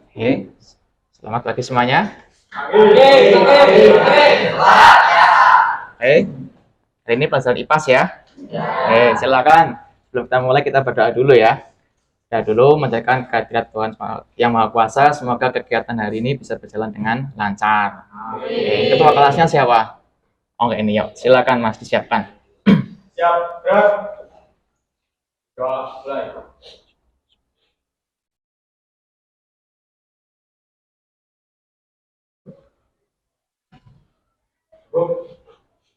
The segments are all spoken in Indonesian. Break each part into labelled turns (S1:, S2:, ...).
S1: Oke, selamat pagi semuanya. Oke, hari ini pelajaran IPAS ya. Oke, silakan. Sebelum kita mulai kita berdoa dulu ya. Kita dulu menjadikan kehadirat Tuhan yang Maha Kuasa. Semoga kegiatan hari ini bisa berjalan dengan lancar. Oke, ketua kelasnya siapa? Oh, ini yuk. Silakan Mas disiapkan.
S2: Siap, gerak. Doa mulai.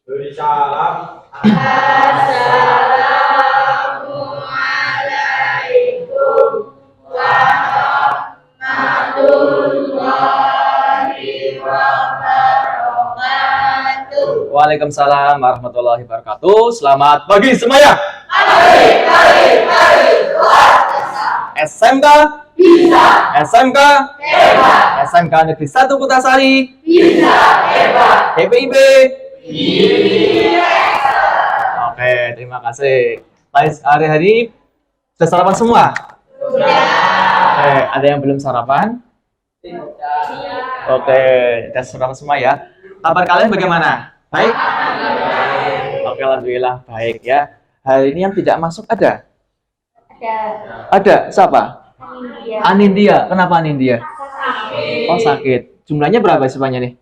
S2: Beri salam.
S3: Assalamualaikum warahmatullahi wabarakatuh.
S1: Waalaikumsalam warahmatullahi wabarakatuh. Selamat pagi semuanya. SMK
S3: Bisa
S1: SMK
S3: hebat,
S1: SMK Negeri 1 Kutasari
S3: bisa hebat.
S1: HPIB. Oke, terima kasih. Hari ini sudah sarapan semua? Oke, ada yang belum sarapan? Oke, sudah sarapan semua ya. Kabar kalian bagaimana? Baik? Oke, alhamdulillah baik ya. Hari ini yang tidak masuk ada? Ada. Siapa? Anindya. Kenapa Anindya? Oh, sakit. Jumlahnya berapa siswanya nih?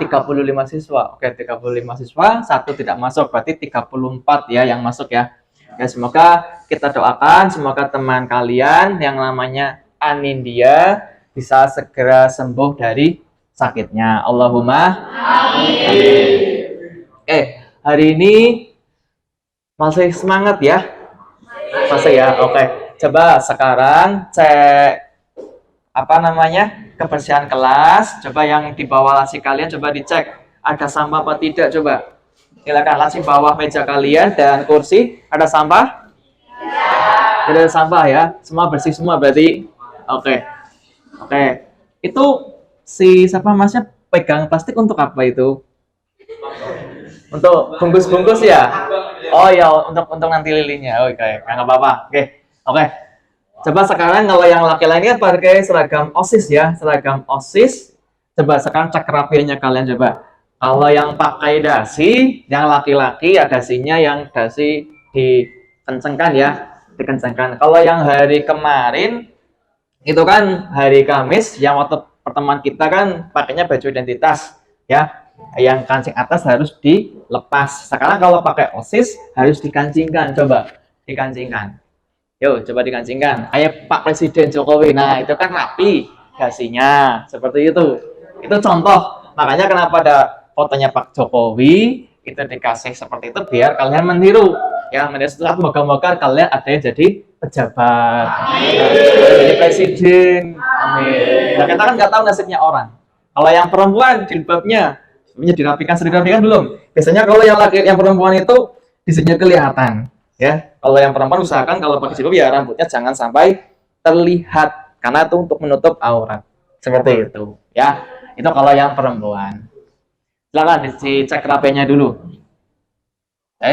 S1: 35 siswa. Oke, 35 siswa, satu tidak masuk. Berarti 34 ya yang masuk ya. Ya, semoga kita doakan semoga teman kalian yang namanya Anindya bisa segera sembuh dari sakitnya. Allahumma amin. Hari ini masih semangat ya? Masih ya? Oke. Coba sekarang cek kebersihan kelas. Coba yang di bawah laci kalian coba dicek ada sampah apa tidak. Coba silakan laci bawah meja kalian dan kursi ada sampah? Tidak ada sampah ya. Semua bersih semua berarti. Oke. Itu si siapa masnya pegang plastik untuk apa itu? Untuk bungkus-bungkus ya? Oh ya, untuk nanti lilinnya. Oke, nggak apa-apa. Oke. Coba sekarang kalau yang laki-laki kan pakai seragam OSIS ya, seragam OSIS. Coba sekarang cek kerapiannya kalian coba. Kalau yang pakai dasi, yang laki-laki ya dasinya yang dasi dikencengkan ya, dikencengkan. Kalau yang hari kemarin itu kan hari Kamis, yang waktu pertemuan kita kan pakainya baju identitas ya. Yang kancing atas harus dilepas. Sekarang kalau pakai OSIS harus dikancingkan, coba dikancingkan. Yuk, coba dikancingkan. Kayak Pak Presiden Jokowi. Nah, itu kan rapi dasinya. Seperti itu. Itu contoh. Makanya kenapa ada fotonya Pak Jokowi, itu dikasih seperti itu biar kalian meniru. Ya, meniru setelah moga-moga kalian ada yang jadi pejabat. Jadi presiden. Amin. Nah, kita kan nggak tahu nasibnya orang. Kalau yang perempuan, jilbabnya dirapikan, sudah dirapikan belum? Biasanya kalau yang laki, yang perempuan itu disini kelihatan. Ya, kalau yang perempuan usahakan kalau pakai jilbab ya rambutnya jangan sampai terlihat karena itu untuk menutup aurat. Seperti itu, ya. Itu kalau yang perempuan. Silakan dicek rapenya dulu.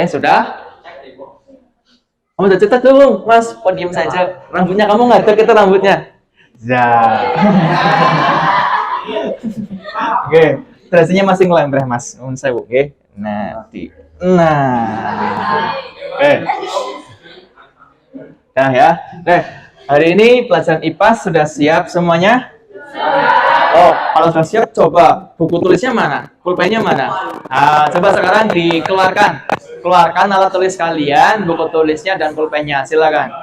S1: Sudah? Kamu udah cetak dulu, Mas. Kok diem saja? Rambutnya kamu nggak ada kita rambutnya. Ya. Oke, dressnya masih ngelembreh, Mas. Sewu, oke. Oke. Nah ya. Hari ini pelajaran IPAS sudah siap semuanya? Oh, kalau sudah siap coba buku tulisnya mana? Pulpennya mana? Nah, coba sekarang dikeluarkan. Keluarkan alat tulis kalian, buku tulisnya dan pulpennya. Silakan.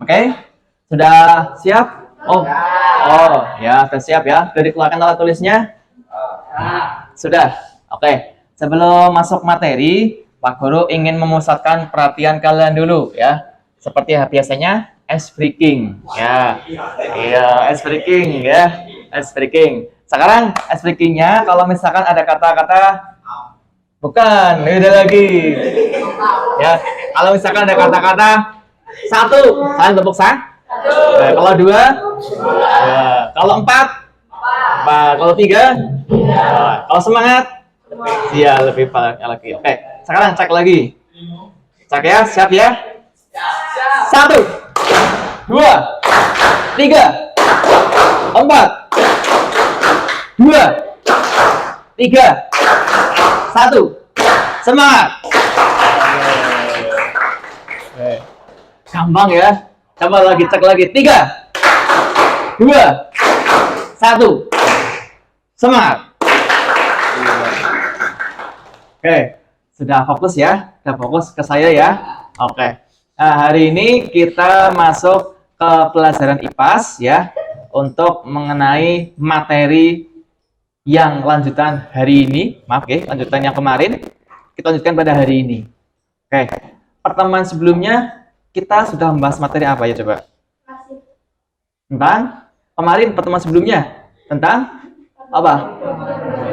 S1: Oke, sudah siap? Oh, Oh, ya, sudah siap ya. Sudah dikeluarkan alat tulisnya? Sudah. Oke. Sebelum masuk materi, Pak Guru ingin memusatkan perhatian kalian dulu ya. Seperti biasanya, ice breaking. Ya. Iya, ice breaking ya. Ice breaking. Sekarang ice breaking-nya kalau misalkan ada kata-kata bukan, beda lagi. Ya, kalau misalkan ada kata-kata satu, kalian tepuk sah. Nah, kalau dua, ya. Kalau empat, kalau tiga, ya. Kalau semangat, ya lebih banyak lagi. Oke, sekarang cek lagi. Cek ya, siap ya. Satu, dua, tiga, empat, dua, tiga, satu, semangat. Gampang ya. Coba lagi, cek lagi. 3, 2, 1. Semangat. Oke, sudah fokus ya? Sudah fokus ke saya ya? Oke. Nah, hari ini kita masuk ke pelajaran IPAS ya, untuk mengenai materi yang lanjutan hari ini. Maaf ya, lanjutan yang kemarin. Kita lanjutkan pada hari ini. Oke. Pertemuan sebelumnya kita sudah membahas materi apa ya coba? Tentang kemarin pertemuan sebelumnya tentang apa?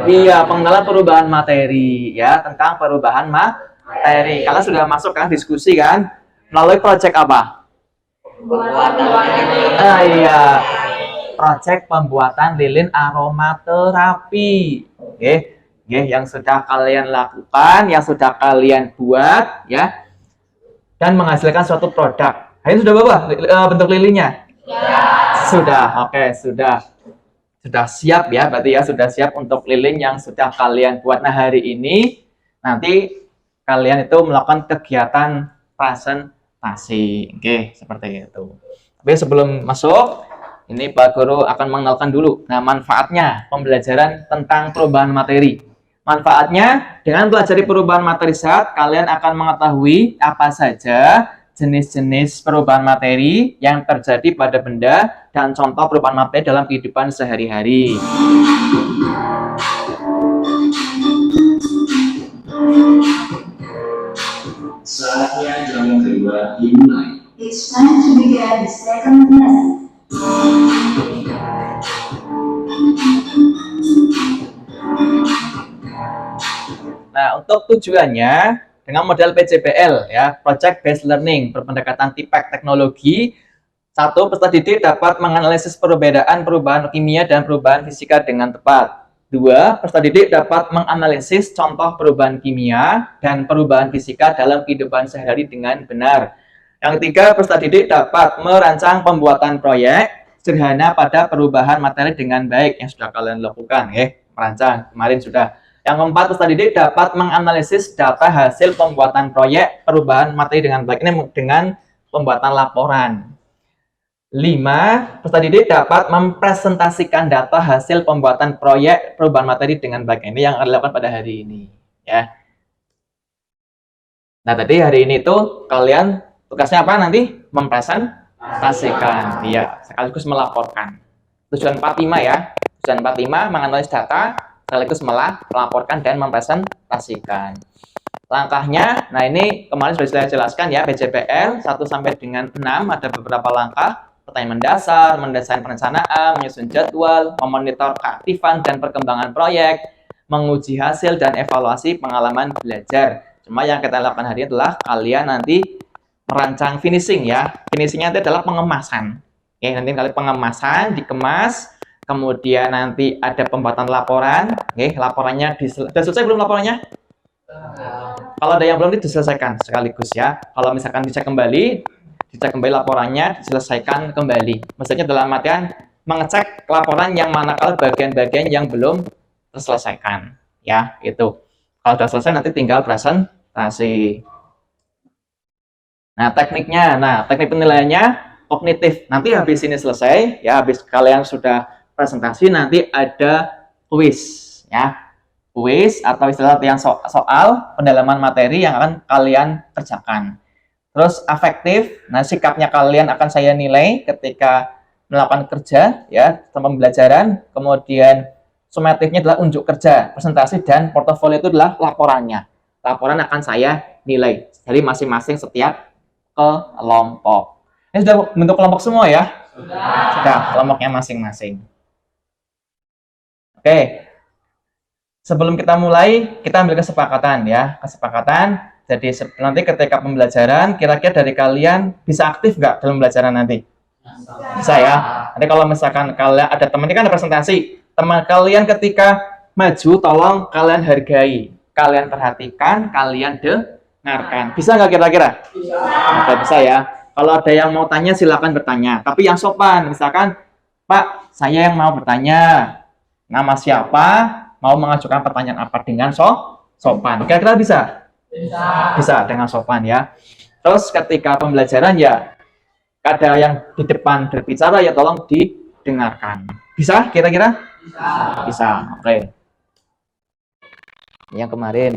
S1: Iya, pengenalan perubahan materi ya, tentang perubahan materi. Kalian sudah masuk kan diskusi kan melalui proyek apa? Iya, proyek pembuatan lilin aromaterapi. Oke, yang sudah kalian lakukan, yang sudah kalian buat ya, dan menghasilkan suatu produk. Ini sudah Bapak bentuk lilinnya? Ya. Sudah, oke, sudah siap ya, berarti ya sudah siap untuk lilin yang sudah kalian buat. Nah, hari ini nanti kalian itu melakukan kegiatan presentasi. Oke, seperti itu. Tapi sebelum masuk, ini Pak Guru akan mengenalkan dulu manfaatnya pembelajaran tentang perubahan materi. Manfaatnya, dengan pelajari perubahan materi saat, kalian akan mengetahui apa saja jenis-jenis perubahan materi yang terjadi pada benda dan contoh perubahan materi dalam kehidupan sehari-hari.
S4: Saatnya jam kedua dimulai.
S5: It's time to begin the second lesson.
S1: Nah, untuk tujuannya dengan model PJBL ya, Project Based Learning, berpendekatan TIPEK teknologi. 1. Peserta didik dapat menganalisis perbedaan perubahan kimia dan perubahan fisika dengan tepat. 2. Peserta didik dapat menganalisis contoh perubahan kimia dan perubahan fisika dalam kehidupan sehari-hari dengan benar. Yang ketiga, peserta didik dapat merancang pembuatan proyek sederhana pada perubahan materi dengan baik yang sudah kalian lakukan ya, merancang kemarin sudah. Yang keempat, peserta didik dapat menganalisis data hasil pembuatan proyek perubahan materi dengan baik. Ini dengan pembuatan laporan. 5. Peserta didik dapat mempresentasikan data hasil pembuatan proyek perubahan materi dengan baik. Ini yang akan dilakukan pada hari ini. Ya. Nah, tadi hari ini tuh kalian tugasnya apa nanti? Mempresentasikan. Iya, sekaligus melaporkan. Tujuan 45 ya. Tujuan 45 menganalisis data, sekaligus melaporkan dan mempresentasikan. Langkahnya, nah ini kemarin sudah saya jelaskan ya, PJBL 1 sampai dengan 6 ada beberapa langkah. Pertanyaan mendasar, mendesain perencanaan, menyusun jadwal, memonitor keaktifan dan perkembangan proyek, menguji hasil dan evaluasi pengalaman belajar. Cuma yang kita lakukan hari ini adalah kalian nanti merancang finishing ya. Finishingnya itu adalah pengemasan. Oke, nanti kalian pengemasan, dikemas. Kemudian nanti ada pembuatan laporan. Oke, laporannya sudah selesai belum laporannya? Kalau ada yang belum diselesaikan sekaligus ya. Kalau misalkan dicek kembali laporannya, diselesaikan kembali. Maksudnya dalam artian mengecek laporan yang manakala bagian-bagian yang belum terselesaikan. Ya, itu. Kalau sudah selesai nanti tinggal presentasi. Nah, tekniknya. Nah, teknik penilaiannya kognitif. Nanti habis ini selesai ya, habis kalian sudah presentasi nanti ada kuis ya, kuis atau istilah yang soal pendalaman materi yang akan kalian kerjakan. Terus afektif, nah sikapnya kalian akan saya nilai ketika melakukan kerja ya, sama pembelajaran, kemudian sumatifnya adalah unjuk kerja, presentasi, dan portofolio itu adalah laporannya. Laporan akan saya nilai dari masing-masing setiap kelompok. Ini sudah bentuk kelompok semua ya? Sudah, kelompoknya masing-masing. Oke. Sebelum kita mulai, kita ambil kesepakatan ya. Kesepakatan, jadi nanti ketika pembelajaran, kira-kira dari kalian bisa aktif nggak dalam pembelajaran nanti? Bisa ya. Nanti kalau misalkan kalian ada teman, ini kan ada presentasi. Teman kalian ketika maju, tolong kalian hargai. Kalian perhatikan, kalian dengarkan. Bisa nggak kira-kira? Bisa ya. Kalau ada yang mau tanya, silakan bertanya. Tapi yang sopan, misalkan, Pak, saya yang mau bertanya. Nama siapa? Mau mengajukan pertanyaan apa dengan sopan? Kira-kira bisa? Bisa dengan sopan ya. Terus ketika pembelajaran ya, ada yang di depan berbicara ya tolong didengarkan. Bisa kira-kira? Bisa. Oke. Yang kemarin.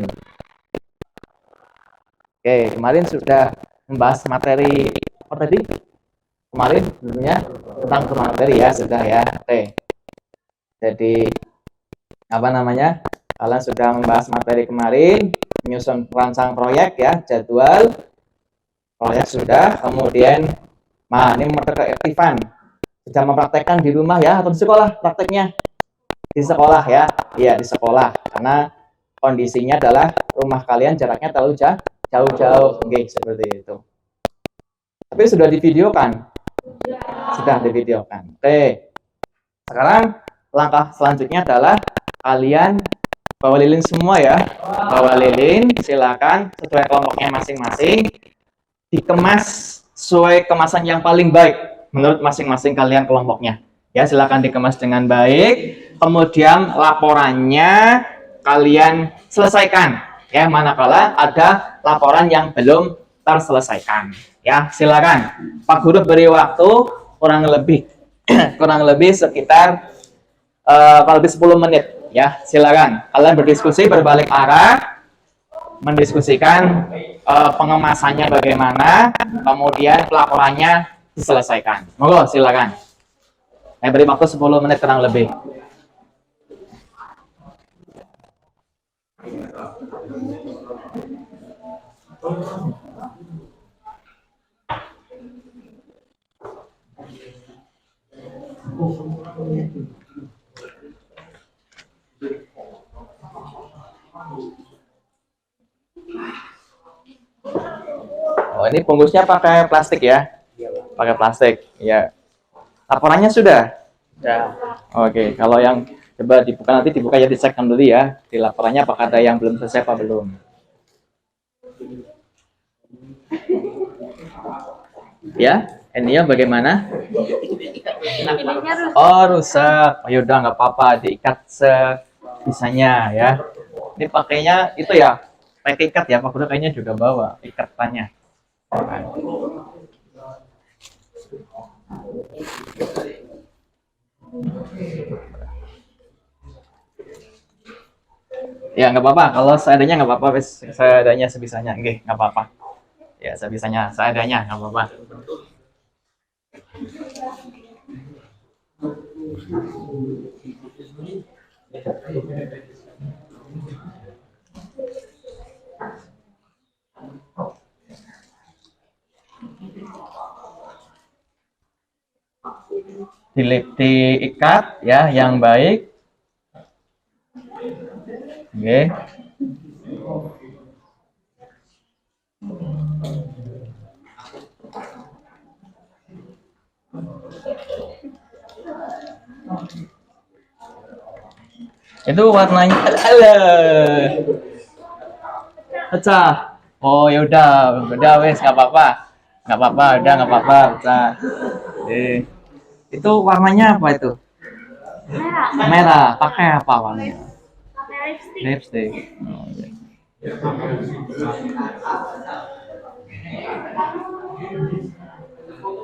S1: Oke, kemarin sudah membahas materi apa tadi? Kemarin sebenarnya tentang materi ya, sudah ya. Oke. Jadi apa namanya? Kalian sudah membahas materi kemarin, menyusun perancang proyek ya, jadwal proyek sudah, kemudian ini keaktifan sudah mempraktekkan di rumah ya atau di sekolah prakteknya? Di sekolah ya, iya di sekolah karena kondisinya adalah rumah kalian jaraknya terlalu jauh-jauh, oke seperti itu. Tapi sudah divideokan, sudah divideokan. Oke, sekarang langkah selanjutnya adalah kalian bawa lilin semua ya, bawa lilin, silakan sesuai kelompoknya masing-masing, dikemas sesuai kemasan yang paling baik menurut masing-masing kalian kelompoknya. Ya, silakan dikemas dengan baik. Kemudian laporannya kalian selesaikan. Ya, manakala ada laporan yang belum terselesaikan. Ya, silakan. Pak Guru beri waktu kurang lebih sekitar kurang lebih 10 menit. Ya, silakan. Kalian berdiskusi berbalik arah, mendiskusikan pengemasannya bagaimana, kemudian pelaporannya diselesaikan. Monggo, silakan. Saya beri waktu 10 menit kurang lebih. Oh, ini bungkusnya pakai plastik ya? Pakai plastik, ya. Laporannya sudah? Ya. Oke, kalau yang coba dibuka nanti dibuka ya, dicek dulu ya. Di laporannya apakah ada yang belum selesai apa belum? Ya, ininya bagaimana? Oh, rusak. Oh, yaudah nggak apa-apa, diikat sebisanya ya. Ini pakainya itu ya, pakai ikat ya. Pak Guru kayaknya juga bawa ikatannya. Ya nggak apa-apa, kalau seadanya nggak apa-apa, seadanya sebisanya, oke nggak apa-apa. Ya sebisanya, seadanya nggak apa-apa. Diikat ya yang baik. Oke. Itu warnanya pecah. Oh ya udah wes nggak apa-apa, udah nggak apa-apa, pecah. Itu warnanya apa itu? Merah. Pakai apa warnanya? Lipstick. Oh, ya.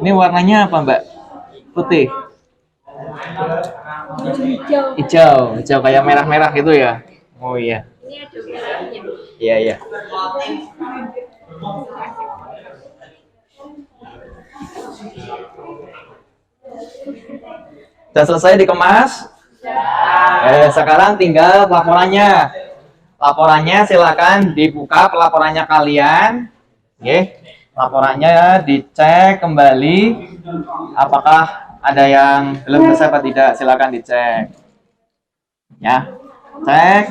S1: Ini warnanya apa, Mbak? Putih. Hijau kayak merah-merah gitu ya. Oh iya. Iya. Sudah selesai dikemas? Sekarang tinggal laporannya. Laporannya silakan dibuka pelaporannya kalian. Oke. Laporannya dicek kembali apakah ada yang belum selesai atau tidak, silakan dicek. Ya. Cek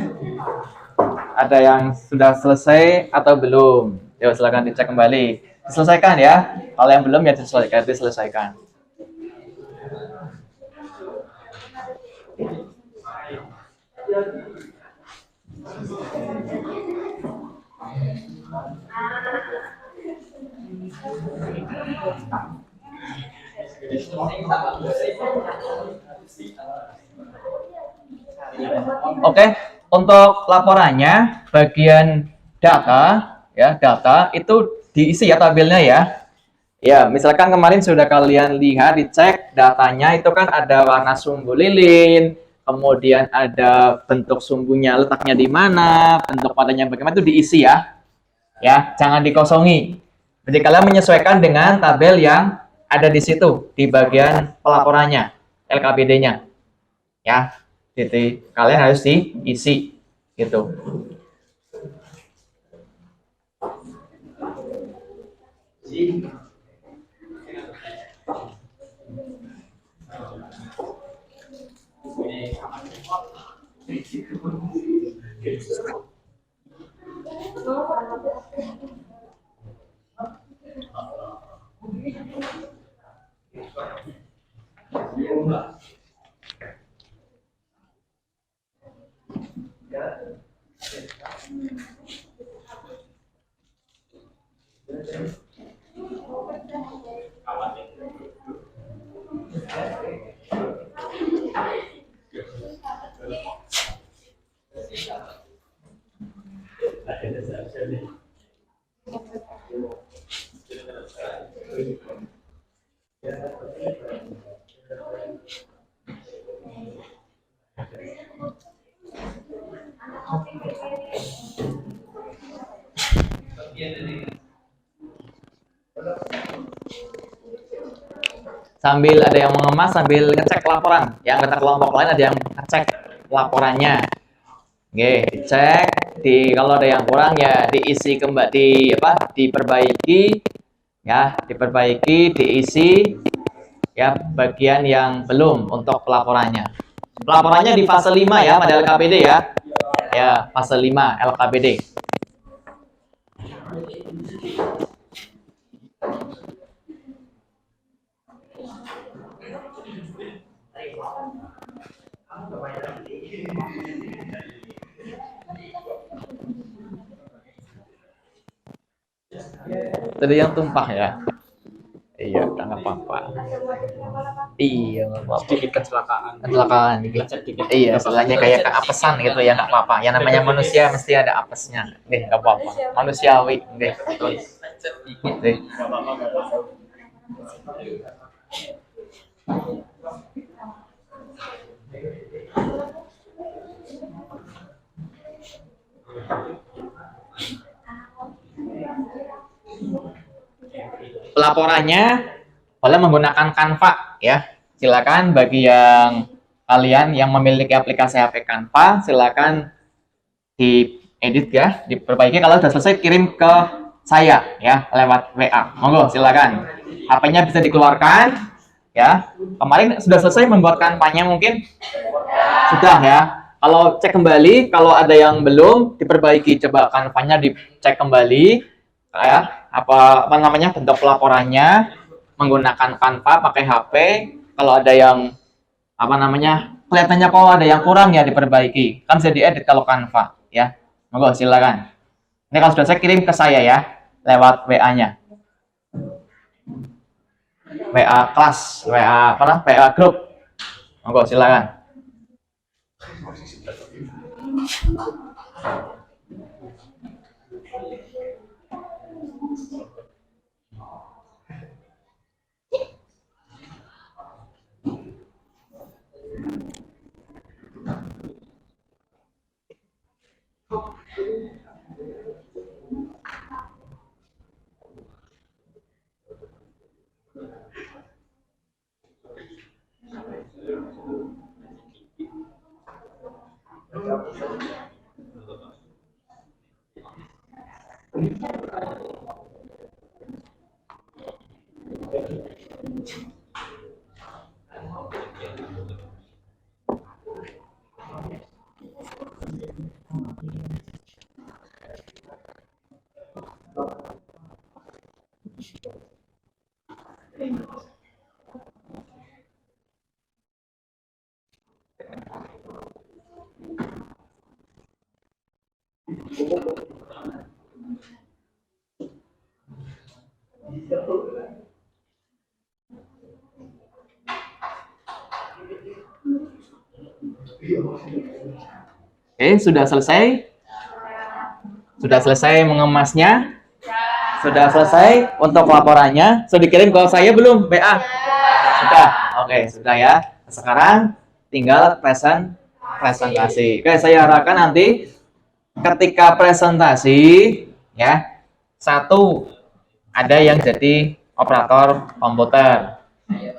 S1: ada yang sudah selesai atau belum. Yuk silakan dicek kembali. Diselesaikan ya. Kalau yang belum ya diselesaikan. Oke, untuk laporannya bagian data ya, data itu diisi ya tabelnya ya. Ya, misalkan kemarin sudah kalian lihat dicek datanya itu kan ada warna sumbu lilin, kemudian ada bentuk sumbunya letaknya di mana, bentuk matanya bagaimana itu diisi ya. Ya, jangan dikosongi. Jadi kalian menyesuaikan dengan tabel yang ada di situ di bagian pelaporannya, LKPD-nya. Ya. Jadi kalian harus diisi gitu. Sambil ada yang mengemas sambil ngecek laporan. Yang kata kelompok lain ada yang ngecek laporannya. Oke, dicek. Kalau ada yang kurang ya diisi kembali, diperbaiki ya, diperbaiki, diisi ya bagian yang belum untuk pelaporannya. Pelaporannya di fase 5 ya pada LKPD ya. Ya, fase 5 LKPD. Tadi yang tumpah ya. Iya, nggak apa-apa. Iya, nggak apa-apa.
S2: Sedikit kecelakaan.
S1: Kecelakaan dikit. Iya, istilahnya kayak keapesan gitu ya, nggak apa-apa. Yang namanya manusia mesti ada apesnya. Deh, nggak apa-apa. Manusiawi, deh. Deh. Pelaporannya boleh menggunakan Canva ya. Silakan bagi yang kalian yang memiliki aplikasi HP Canva, silakan diedit ya, diperbaiki. Kalau sudah selesai kirim ke saya ya lewat WA. Monggo silakan. HP-nya bisa dikeluarkan ya. Kemarin sudah selesai membuat Canva-nya mungkin? Sudah ya. Kalau cek kembali, kalau ada yang belum diperbaiki, coba Canva-nya dicek kembali ya, apa namanya bentuk pelaporannya menggunakan Canva pakai HP. Kalau ada yang kelihatannya kok ada yang kurang ya diperbaiki, kan bisa diedit kalau Canva ya. Monggo silakan. Ini kalau sudah saya kirim ke saya ya lewat WA-nya, WA kelas, WA grup. Monggo silakan. Oke, sudah selesai? Sudah selesai mengemasnya? Sudah selesai untuk laporannya? Sudah dikirim ke saya belum, PA? Sudah. Oke, sudah ya. Sekarang tinggal presentasi. Oke, saya harapkan nanti ketika presentasi ya, satu ada yang jadi operator komputer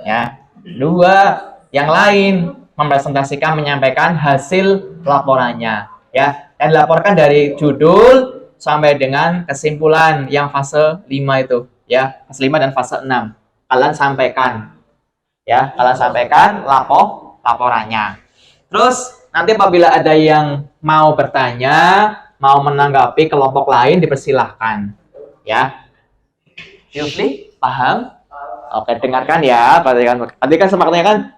S1: ya. Dua, yang lain mempresentasikan menyampaikan hasil laporannya ya. Dan dilaporkan dari judul sampai dengan kesimpulan yang fase 5 itu ya. Fase 5 dan fase 6. Kalian sampaikan ya, kalian sampaikan laporannya. Terus nanti apabila ada yang mau bertanya, mau menanggapi kelompok lain dipersilahkan ya. Yufli, paham? Oke, dengarkan ya. Nanti kan semaknya kan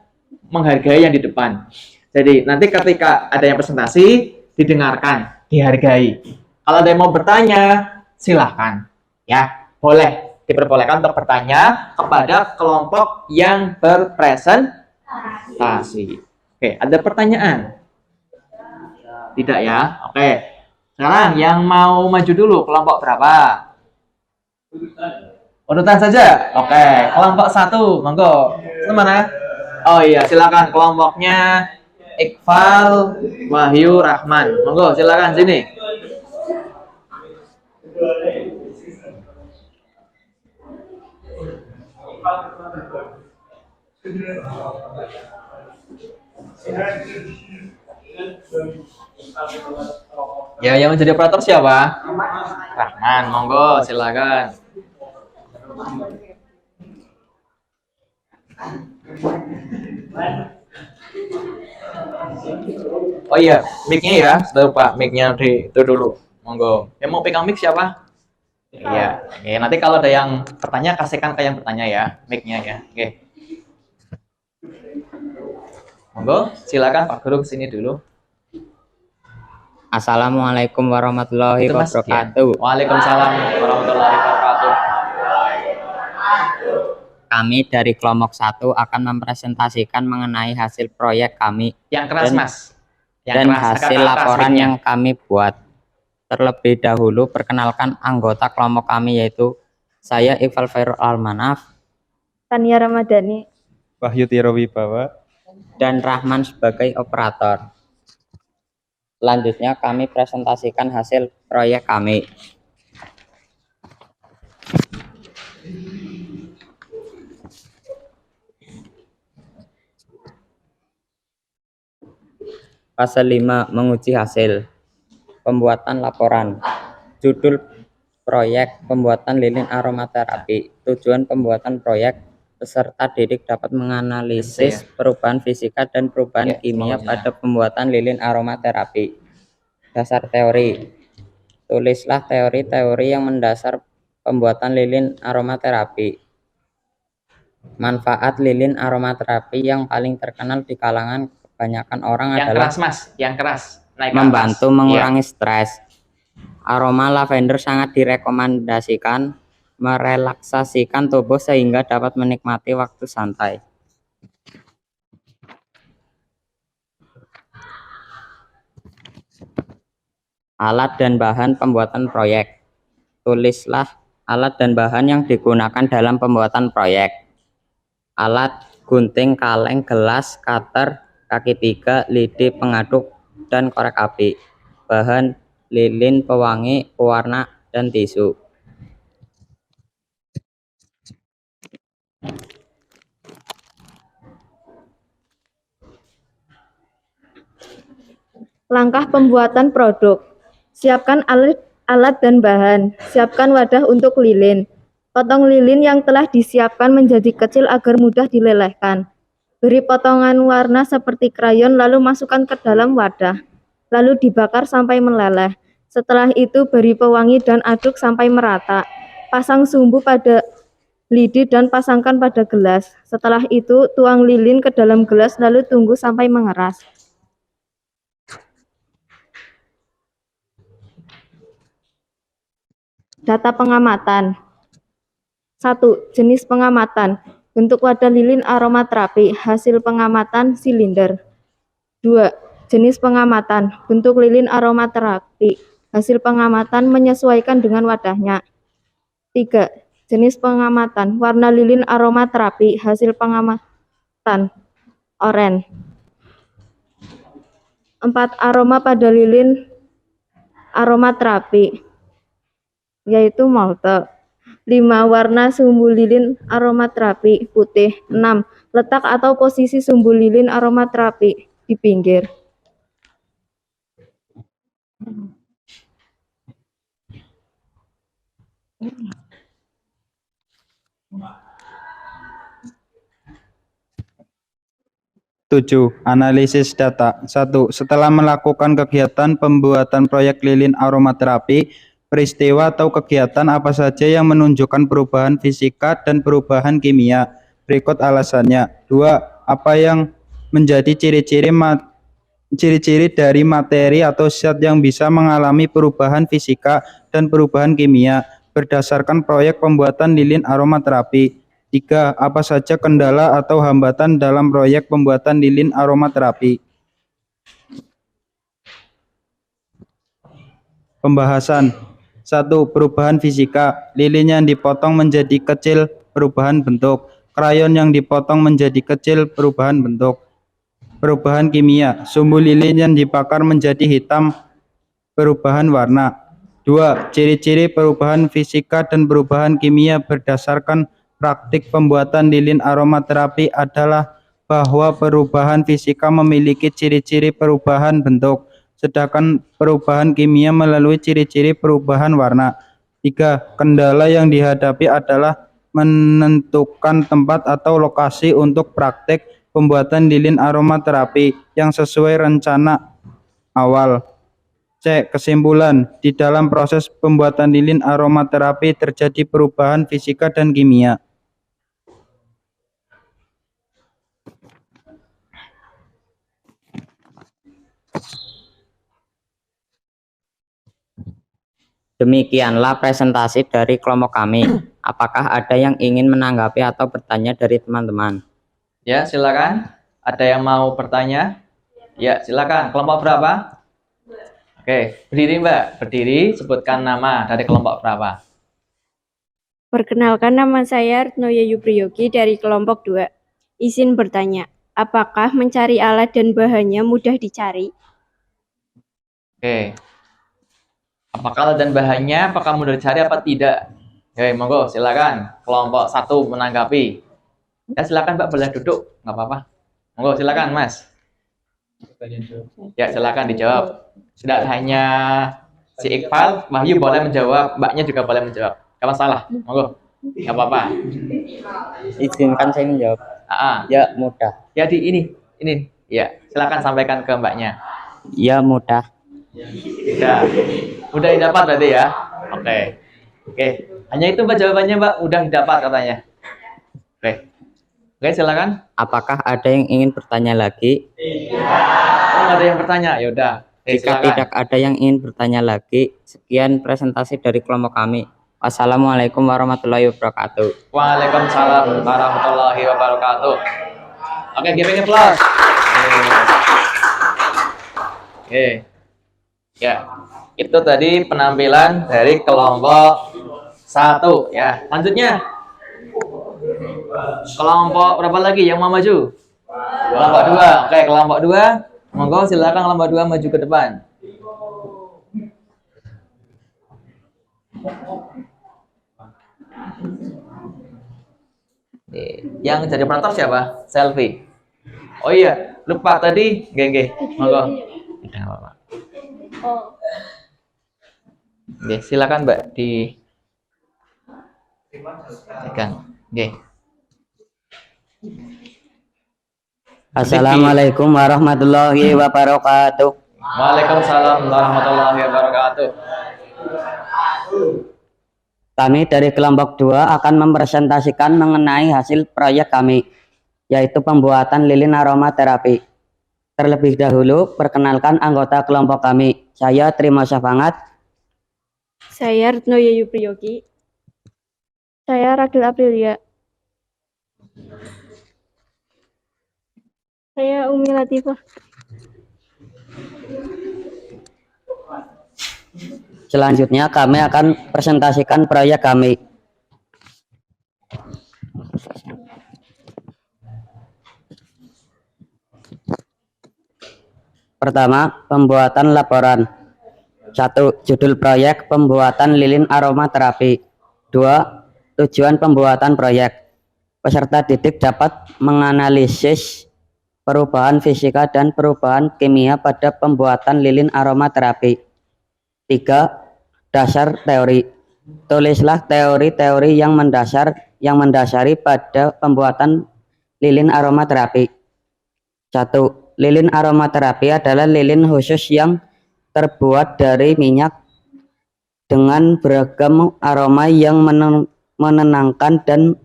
S1: menghargai yang di depan. Jadi nanti ketika ada yang presentasi, didengarkan, dihargai. Kalau ada yang mau bertanya, silahkan ya. Boleh diperbolehkan untuk bertanya kepada kelompok yang berpresentasi. Oke, ada pertanyaan? Tidak ya? Oke. Sekarang yang mau maju dulu, kelompok berapa? Urutan saja. Oke, kelompok 1, monggo. Itu mana? Oh iya, silakan kelompoknya Iqbal Wahyu Rahman. Monggo, silakan sini. Ya, yang menjadi operator siapa? Rahman, monggo, silakan. Oh iya, mic-nya ya, sudah lupa mic-nya di itu dulu. Monggo. Yang mau pegang mic siapa? Iya. Oke, nanti kalau ada yang bertanya kasihkan ke yang bertanya ya, mic-nya ya. Oke. Monggo, silakan Pak Guru kesini dulu.
S6: Assalamualaikum warahmatullahi
S1: Itu, Mas.
S6: wabarakatuh.
S1: Ya. Waalaikumsalam warahmatullahi wabarakatuh.
S6: Kami dari kelompok 1 akan mempresentasikan mengenai hasil proyek kami
S1: Yang keras,
S6: dan,
S1: Mas. Yang
S6: dan
S1: keras,
S6: hasil
S1: agak keras
S6: laporan
S1: mic-nya.
S6: yang kami buat. Terlebih dahulu perkenalkan anggota kelompok kami, yaitu saya Iqbal Fairul Almanaf,
S7: Tania Ramadhani,
S8: Wahyu Tiro Wibawa,
S6: dan Rahman sebagai operator. Selanjutnya kami presentasikan hasil proyek kami. Fase 5, menguji hasil. Pembuatan laporan. Judul proyek pembuatan lilin aromaterapi. Tujuan pembuatan proyek, peserta didik dapat menganalisis perubahan fisika dan perubahan kimia pada pembuatan lilin aromaterapi. Dasar teori. Tulislah teori-teori yang mendasar pembuatan lilin aromaterapi. Manfaat lilin aromaterapi yang paling terkenal di kalangan kebanyakan orang
S1: Yang
S6: adalah
S1: keras, Mas. Yang keras. Naik ke
S6: membantu
S1: atas.
S6: mengurangi stres. Aroma lavender sangat direkomendasikan merelaksasikan tubuh sehingga dapat menikmati waktu santai. Alat dan bahan pembuatan proyek. Tulislah alat dan bahan yang digunakan dalam pembuatan proyek. Alat: gunting, kaleng, gelas, cutter, kaki 3, lidi, pengaduk, dan korek api. Bahan: lilin, pewangi, pewarna, dan tisu.
S7: Langkah pembuatan produk. Siapkan alat dan bahan. Siapkan wadah untuk lilin. Potong lilin yang telah disiapkan menjadi kecil agar mudah dilelehkan. Beri potongan warna seperti krayon lalu masukkan ke dalam wadah. Lalu dibakar sampai meleleh. Setelah itu beri pewangi dan aduk sampai merata. Pasang sumbu pada lidi dan pasangkan pada gelas. Setelah itu tuang lilin ke dalam gelas lalu tunggu sampai mengeras. Data pengamatan. 1. Jenis pengamatan. Bentuk wadah lilin aromaterapi. Hasil pengamatan silinder. 2. Jenis pengamatan. Bentuk lilin aromaterapi. Hasil pengamatan menyesuaikan dengan wadahnya. 3. Jenis pengamatan. Warna lilin aromaterapi. Hasil pengamatan oranye. 4. Aroma pada lilin aromaterapi, yaitu malte. 5. Warna sumbu lilin aromaterapi putih. 6. Letak atau posisi sumbu lilin aromaterapi di pinggir.
S8: Tujuh. Analisis data. 1. Setelah melakukan kegiatan pembuatan proyek lilin aromaterapi, peristiwa atau kegiatan apa saja yang menunjukkan perubahan fisika dan perubahan kimia? Berikut alasannya. 2. Apa yang menjadi ciri-ciri dari materi atau zat yang bisa mengalami perubahan fisika dan perubahan kimia berdasarkan proyek pembuatan lilin aromaterapi? 3. Apa saja kendala atau hambatan dalam proyek pembuatan lilin aromaterapi? Pembahasan. 1. Perubahan fisika. Lilin yang dipotong menjadi kecil, perubahan bentuk. Krayon yang dipotong menjadi kecil, perubahan bentuk. Perubahan kimia. Sumbu lilin yang dibakar menjadi hitam, perubahan warna. 2. Ciri-ciri perubahan fisika dan perubahan kimia berdasarkan praktik pembuatan lilin aromaterapi adalah bahwa perubahan fisika memiliki ciri-ciri perubahan bentuk, sedangkan perubahan kimia melalui ciri-ciri perubahan warna. 3. Kendala yang dihadapi adalah menentukan tempat atau lokasi untuk praktik pembuatan lilin aromaterapi yang sesuai rencana awal. C. Kesimpulan, di dalam proses pembuatan lilin aromaterapi terjadi perubahan fisika dan kimia.
S6: Demikianlah presentasi dari kelompok kami. Apakah ada yang ingin menanggapi atau bertanya dari teman-teman?
S1: Ya, silakan. Ada yang mau bertanya? Ya, silakan. Kelompok berapa? Oke, berdiri Mbak. Berdiri, sebutkan nama dari kelompok berapa.
S7: Perkenalkan, nama saya Retno Yayu Priyogi dari kelompok 2. Izin bertanya, apakah mencari alat dan bahannya mudah dicari?
S1: Oke. Apakah alat dan bahannya apakah mudah dicari apa tidak? Oke, monggo silakan. Kelompok 1 menanggapi. Ya, silakan Mbak, boleh duduk, nggak apa-apa. Monggo silakan Mas. Ya, silakan dijawab. Tidak hanya si Iqbal, Wahyu boleh menjawab, Mbaknya juga boleh menjawab. Nggak masalah, monggo. Nggak apa-apa.
S6: Izinkan saya menjawab. Ya, mudah.
S1: Ya, ini. Ya, silakan sampaikan ke Mbaknya.
S6: Ya, mudah.
S1: Tidak. Udah didapat berarti ya? Oke. Hanya itu Mbak jawabannya Mbak, udah didapat katanya. Oke, silakan.
S6: Apakah ada yang ingin bertanya lagi?
S1: Oh, ada yang bertanya, yaudah.
S6: Jika tidak ada yang ingin bertanya lagi, sekian presentasi dari kelompok kami. Wassalamualaikum warahmatullahi wabarakatuh.
S1: Waalaikumsalam warahmatullahi wabarakatuh. Oke, giving applause. Oke. Ya, itu tadi penampilan dari kelompok 1 ya. Selanjutnya kelompok berapa lagi yang mau maju? Kelompok 2. Oke, kelompok 2. Monggo silakan kelompok 2 maju ke depan. Yang jadi operator siapa? Selfie. Oh iya, lupa tadi. Nggih. Monggo. Tidak apa-apa. Oke, silakan Mbak di tekan. Oke.
S6: Assalamualaikum warahmatullahi wabarakatuh.
S1: Waalaikumsalam warahmatullahi wabarakatuh.
S6: Kami dari kelompok 2 akan mempresentasikan mengenai hasil proyek kami, yaitu pembuatan lilin aromaterapi. Terlebih dahulu, perkenalkan anggota kelompok kami. Saya Trimo Syafangat.
S7: Saya Retno Yayu Priyogi. Saya Ragil Aprilia. Saya Umi Latifah.
S6: Selanjutnya kami akan presentasikan proyek kami. Pertama, pembuatan laporan. 1. Judul proyek pembuatan lilin aromaterapi. 2. Tujuan pembuatan proyek. Peserta didik dapat menganalisis perubahan fisika dan perubahan kimia pada pembuatan lilin aromaterapi. 3. Dasar teori. Tulislah teori-teori yang mendasari pada pembuatan lilin aromaterapi. 1. Lilin aromaterapi adalah lilin khusus yang terbuat dari minyak dengan beragam aroma yang menenangkan dan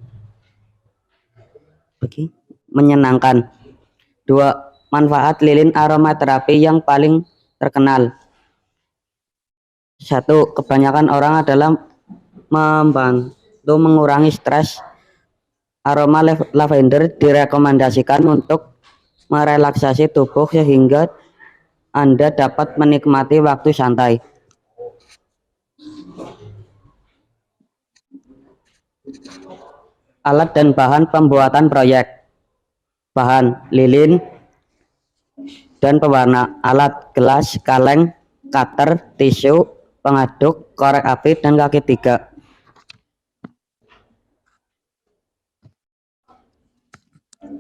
S6: menyenangkan. 2. Manfaat lilin aromaterapi yang paling terkenal. 1. Kebanyakan orang adalah membantu mengurangi stres. Aroma lavender direkomendasikan untuk merelaksasi tubuh sehingga Anda dapat menikmati waktu santai. Alat dan bahan pembuatan proyek. Bahan: lilin dan pewarna. Alat: gelas, kaleng, cutter, tisu, pengaduk, korek api, dan kaki 3.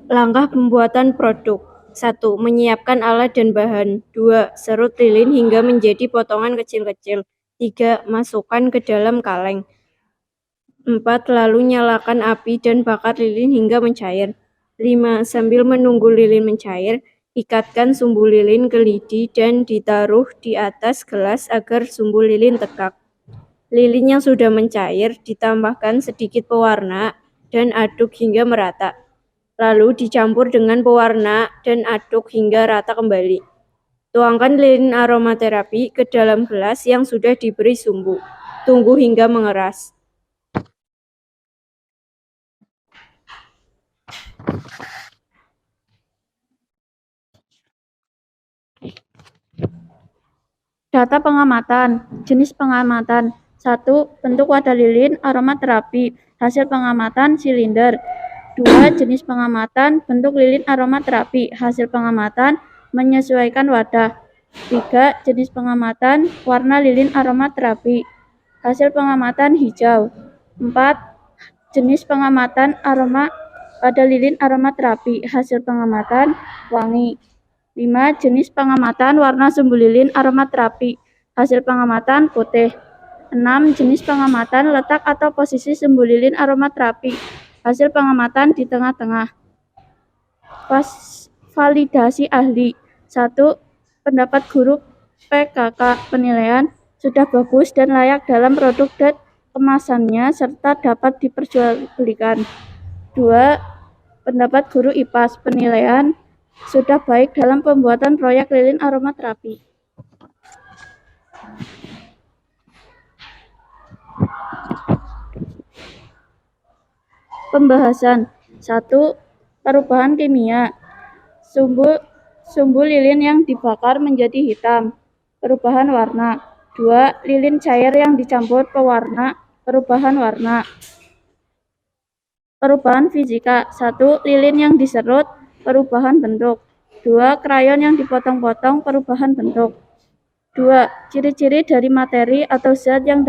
S7: Langkah pembuatan produk. 1. Menyiapkan alat dan bahan. 2. Serut lilin hingga menjadi potongan kecil-kecil. 3. Masukkan ke dalam kaleng. 4. Lalu nyalakan api dan bakar lilin hingga mencair. 5. Sambil menunggu lilin mencair, ikatkan sumbu lilin ke lidi dan ditaruh di atas gelas agar sumbu lilin tegak. Lilin yang sudah mencair ditambahkan sedikit pewarna dan aduk hingga merata. Lalu dicampur dengan pewarna dan aduk hingga rata kembali. Tuangkan lilin aromaterapi ke dalam gelas yang sudah diberi sumbu. Tunggu hingga mengeras. Data pengamatan. Jenis pengamatan. 1. Bentuk wadah lilin aromaterapi. Hasil pengamatan silinder. 2. Jenis pengamatan bentuk lilin aromaterapi. Hasil pengamatan menyesuaikan wadah. 3. Jenis pengamatan warna lilin aromaterapi. Hasil pengamatan hijau. 4. Jenis pengamatan aroma pada lilin aromaterapi. Hasil pengamatan wangi. 5. Jenis pengamatan warna sumbu lilin aromaterapi. Hasil pengamatan putih. 6. Jenis pengamatan letak atau posisi sumbu lilin aromaterapi. Hasil pengamatan di tengah-tengah. Validasi ahli. 1. Pendapat guru PKK. Penilaian sudah bagus dan layak dalam produk dan kemasannya serta dapat diperjualbelikan. 2. Pendapat guru IPAS. Penilaian sudah baik dalam pembuatan proyek lilin aromaterapi. Pembahasan. 1. Perubahan kimia. Sumbu lilin yang dibakar menjadi hitam. Perubahan warna. 2. Lilin cair yang dicampur pewarna. Perubahan warna. Perubahan fisika. 1. Lilin yang diserut. Perubahan bentuk. 2. Krayon yang dipotong-potong. Perubahan bentuk. 2. Ciri-ciri dari materi atau zat yang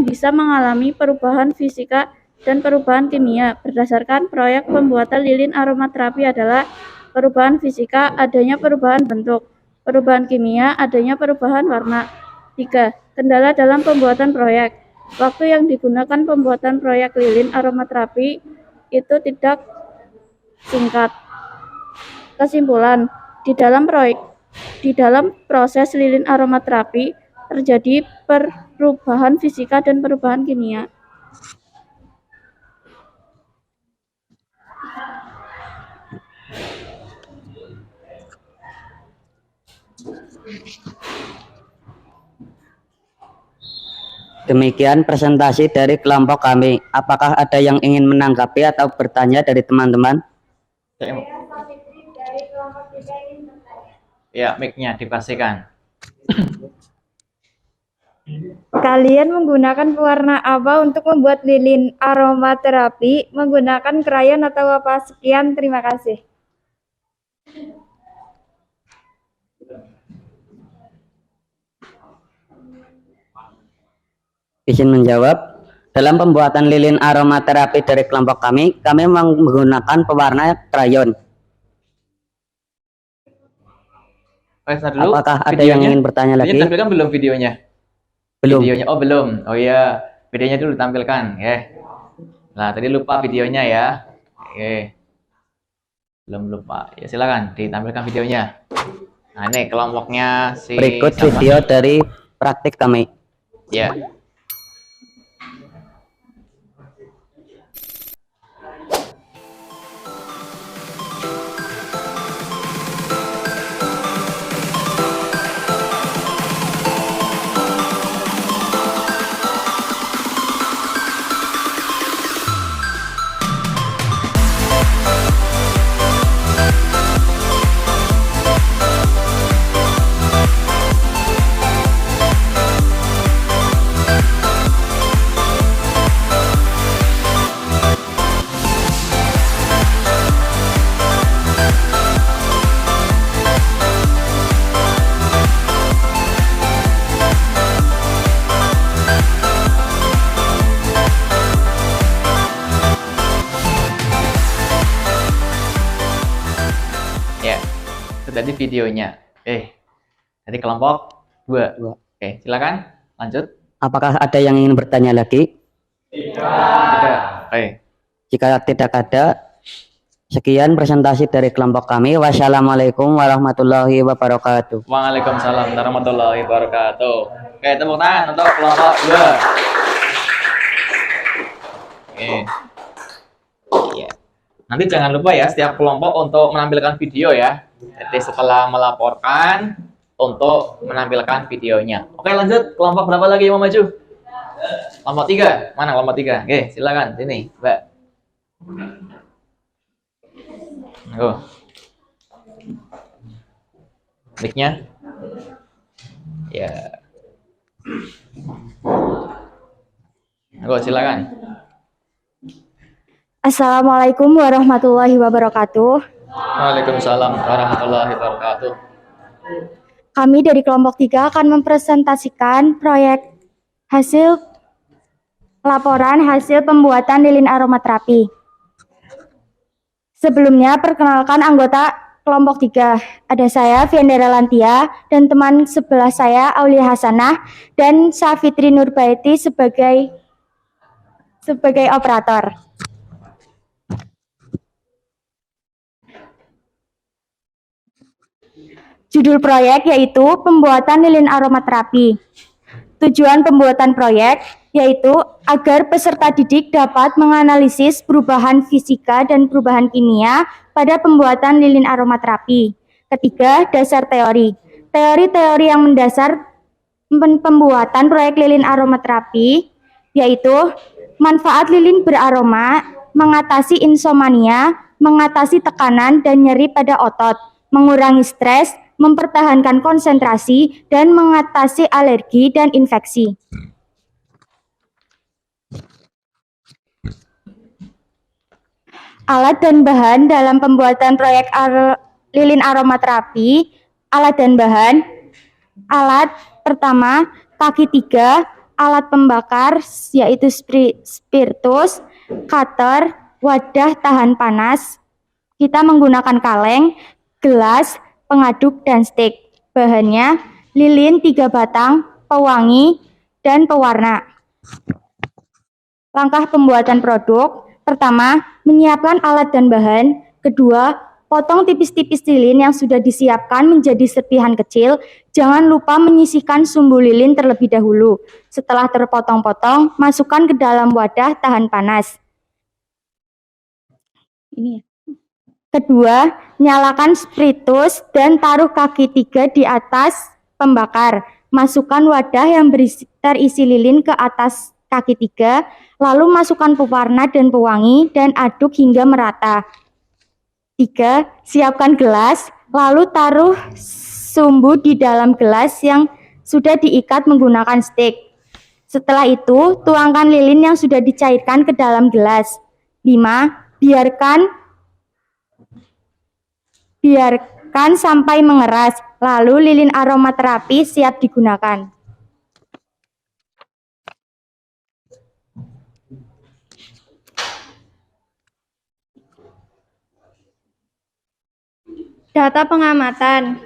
S7: bisa mengalami perubahan fisika dan perubahan kimia. Berdasarkan proyek pembuatan lilin aromaterapi adalah perubahan fisika, adanya perubahan bentuk. Perubahan kimia, adanya perubahan warna. 3. Kendala dalam pembuatan proyek. Waktu yang digunakan pembuatan proyek lilin aromaterapi itu tidak singkat. Kesimpulan, di dalam proses lilin aromaterapi terjadi perubahan fisika dan perubahan kimia.
S6: Demikian presentasi dari kelompok kami. Apakah ada yang ingin menanggapi atau bertanya dari teman-teman?
S1: Ya, mic-nya dipastikan.
S7: Kalian menggunakan pewarna apa untuk membuat lilin aromaterapi? Menggunakan krayon atau apa? Sekian, terima kasih.
S6: Izin menjawab. Dalam pembuatan lilin aromaterapi dari kelompok kami menggunakan pewarna krayon.
S1: Dulu,
S6: Apakah ada yang ingin bertanya lagi?
S1: Ini tampilkan belum videonya?
S6: Belum.
S1: Videonya, oh belum. Oh iya, videonya dulu tampilkan, ya. Nah, tadi lupa videonya ya. Oke. Belum lupa. Ya silakan ditampilkan videonya. Nah, ini kelompoknya si
S6: Berikut
S1: siapa?
S6: video dari praktik kami.
S1: Ya. Ya, itu tadi videonya. Tadi kelompok 2. Oke, silakan lanjut.
S6: Apakah ada yang ingin bertanya lagi?
S1: Tidak. Oke.
S6: Jika tidak ada, sekian presentasi dari kelompok kami. Wassalamualaikum warahmatullahi wabarakatuh.
S1: Waalaikumsalam warahmatullahi wabarakatuh. Oke, tepuk tangan untuk kelompok 2. Oke. Iya. Nanti jangan lupa ya setiap kelompok untuk menampilkan video ya. Jadi setelah melaporkan untuk menampilkan videonya. Oke, lanjut. Kelompok berapa lagi yang mau maju? Kelompok 3. Mana kelompok 3? Oke, silakan sini, Mbak. Oh. Mic-nya. Ya. Silakan.
S7: Assalamualaikum warahmatullahi wabarakatuh.
S1: Waalaikumsalam warahmatullahi wabarakatuh.
S7: Kami dari kelompok 3 akan mempresentasikan proyek hasil laporan hasil pembuatan lilin aromaterapi. Sebelumnya, perkenalkan anggota kelompok 3. Ada saya, Viandera Lantia, dan teman sebelah saya, Aulia Hasanah, dan Safitri Nurbaiti sebagai operator. Judul proyek yaitu pembuatan lilin aromaterapi. Tujuan pembuatan proyek yaitu agar peserta didik dapat menganalisis perubahan fisika dan perubahan kimia pada pembuatan lilin aromaterapi. Ketiga, dasar teori. Teori-teori yang mendasar pembuatan proyek lilin aromaterapi yaitu manfaat lilin beraroma, mengatasi insomnia, mengatasi tekanan dan nyeri pada otot, mengurangi stres, mempertahankan konsentrasi, dan mengatasi alergi dan infeksi. Alat dan bahan dalam pembuatan proyek lilin aromaterapi. Alat dan bahan. Alat pertama, kaki 3, alat pembakar yaitu spiritus, cutter, wadah tahan panas. Kita menggunakan kaleng, gelas, pengaduk, dan stick. Bahannya lilin 3 batang, pewangi, dan pewarna. Langkah pembuatan produk. Pertama, menyiapkan alat dan bahan. Kedua, potong tipis-tipis lilin yang sudah disiapkan menjadi serpihan kecil. Jangan lupa menyisihkan sumbu lilin terlebih dahulu. Setelah terpotong-potong, masukkan ke dalam wadah tahan panas. Ini ya. Kedua, nyalakan spiritus dan taruh kaki 3 di atas pembakar. Masukkan wadah yang terisi lilin ke atas kaki 3, lalu masukkan pewarna dan pewangi dan aduk hingga merata. 3. Siapkan gelas, lalu taruh sumbu di dalam gelas yang sudah diikat menggunakan stik. Setelah itu, tuangkan lilin yang sudah dicairkan ke dalam gelas. 5. Biarkan sampai mengeras, lalu lilin aromaterapi siap digunakan. Data pengamatan.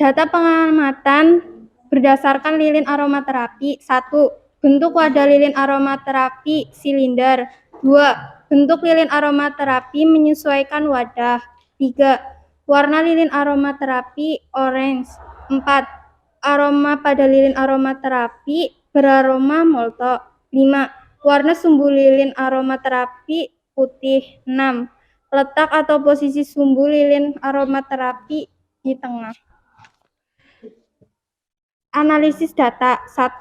S7: Data pengamatan berdasarkan lilin aromaterapi. 1. Bentuk wadah lilin aromaterapi silinder. 2. Bentuk lilin aromaterapi menyesuaikan wadah. 3. Warna lilin aromaterapi orange. 4. Aroma pada lilin aromaterapi beraroma molto. 5. Warna sumbu lilin aromaterapi putih. 6. Letak atau posisi sumbu lilin aromaterapi di tengah. Analisis data. 1.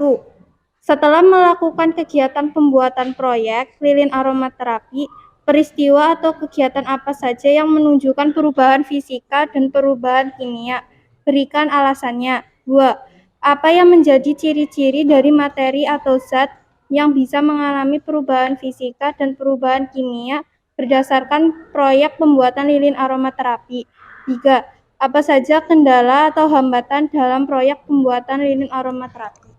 S7: Setelah melakukan kegiatan pembuatan proyek lilin aromaterapi, peristiwa atau kegiatan apa saja yang menunjukkan perubahan fisika dan perubahan kimia? Berikan alasannya. 2. Apa yang menjadi ciri-ciri dari materi atau zat yang bisa mengalami perubahan fisika dan perubahan kimia berdasarkan proyek pembuatan lilin aromaterapi? 3. Apa saja kendala atau hambatan dalam proyek pembuatan lilin aromaterapi?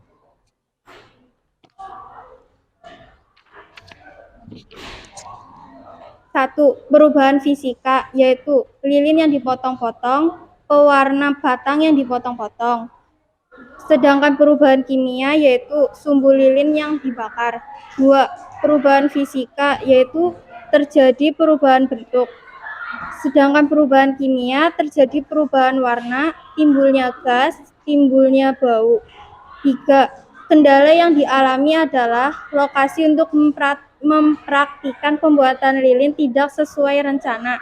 S7: Satu, perubahan fisika, yaitu lilin yang dipotong-potong, pewarna batang yang dipotong-potong. Sedangkan perubahan kimia, yaitu sumbu lilin yang dibakar. 2. Perubahan fisika, yaitu terjadi perubahan bentuk. Sedangkan perubahan kimia terjadi perubahan warna, timbulnya gas, timbulnya bau. 3. Kendala yang dialami adalah lokasi untuk mempraktikkan pembuatan lilin tidak sesuai rencana.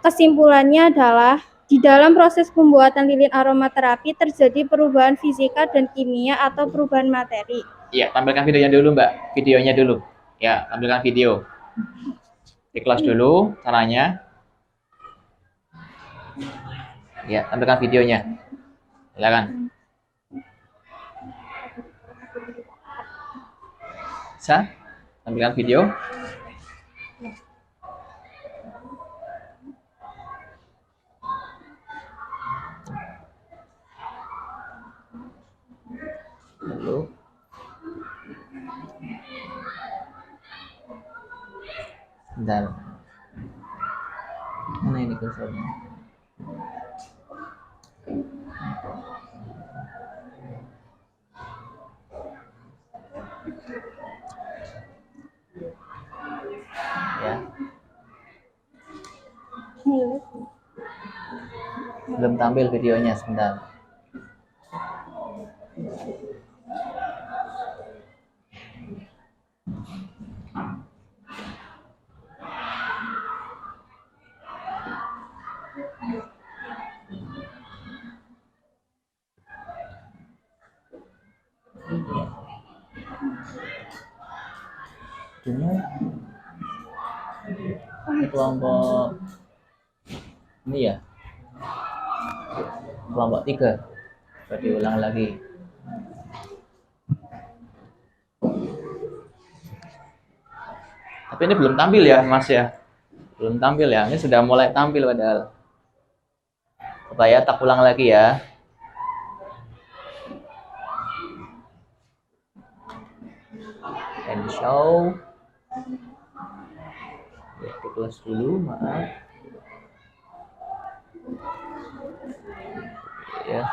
S7: Kesimpulannya adalah di dalam proses pembuatan lilin aromaterapi terjadi perubahan fisika dan kimia atau perubahan materi.
S1: Iya, tampilkan videonya dulu, Mbak. Videonya dulu. Ya, tampilkan video. Di kelas dulu caranya. Ya, tampilkan videonya. Silakan. Bisa? Tampilkan video. Lalu. Bentar. Mana ini kursornya? Ya. Belum tampil videonya, sebentar. Ini kelompok ini ya, kelompok 3. Coba diulang lagi. Tapi ini belum tampil ya, Mas ya? Belum tampil ya? Ini sudah mulai tampil padahal. Coba ya, tak ulang lagi ya. And show. Ya, di kelas dulu, maaf. ya.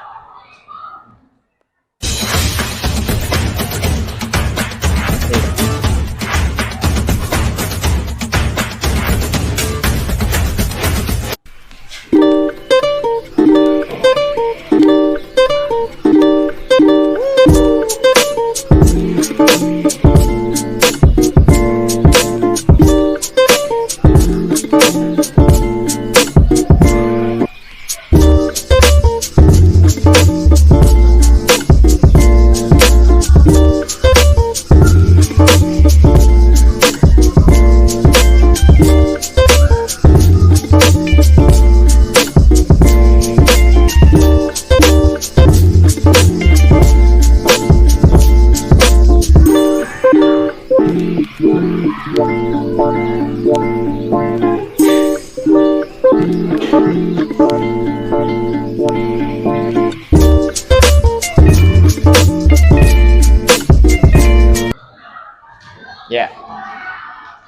S1: Ya.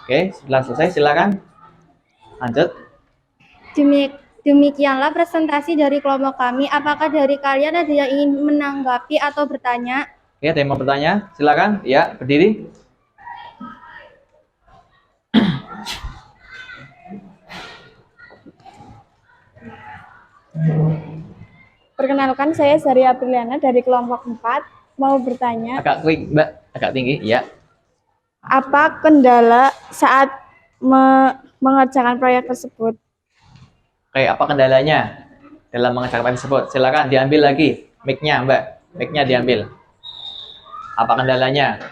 S1: Oke, setelah selesai silakan lanjut.
S7: Demikianlah presentasi dari kelompok kami. Apakah dari kalian ada yang ingin menanggapi atau bertanya?
S1: Oke, ada yang mau bertanya? Silakan. Ya, berdiri.
S9: Perkenalkan, saya Sari Apriliana dari kelompok 4. Mau bertanya,
S1: Agak quick, Mbak. Agak tinggi. Ya.
S9: apa kendala saat mengerjakan proyek tersebut?
S1: Oke, apa kendalanya dalam mengerjakan tersebut? Silakan diambil lagi mic-nya, Mbak. Mic-nya diambil. Apa kendalanya?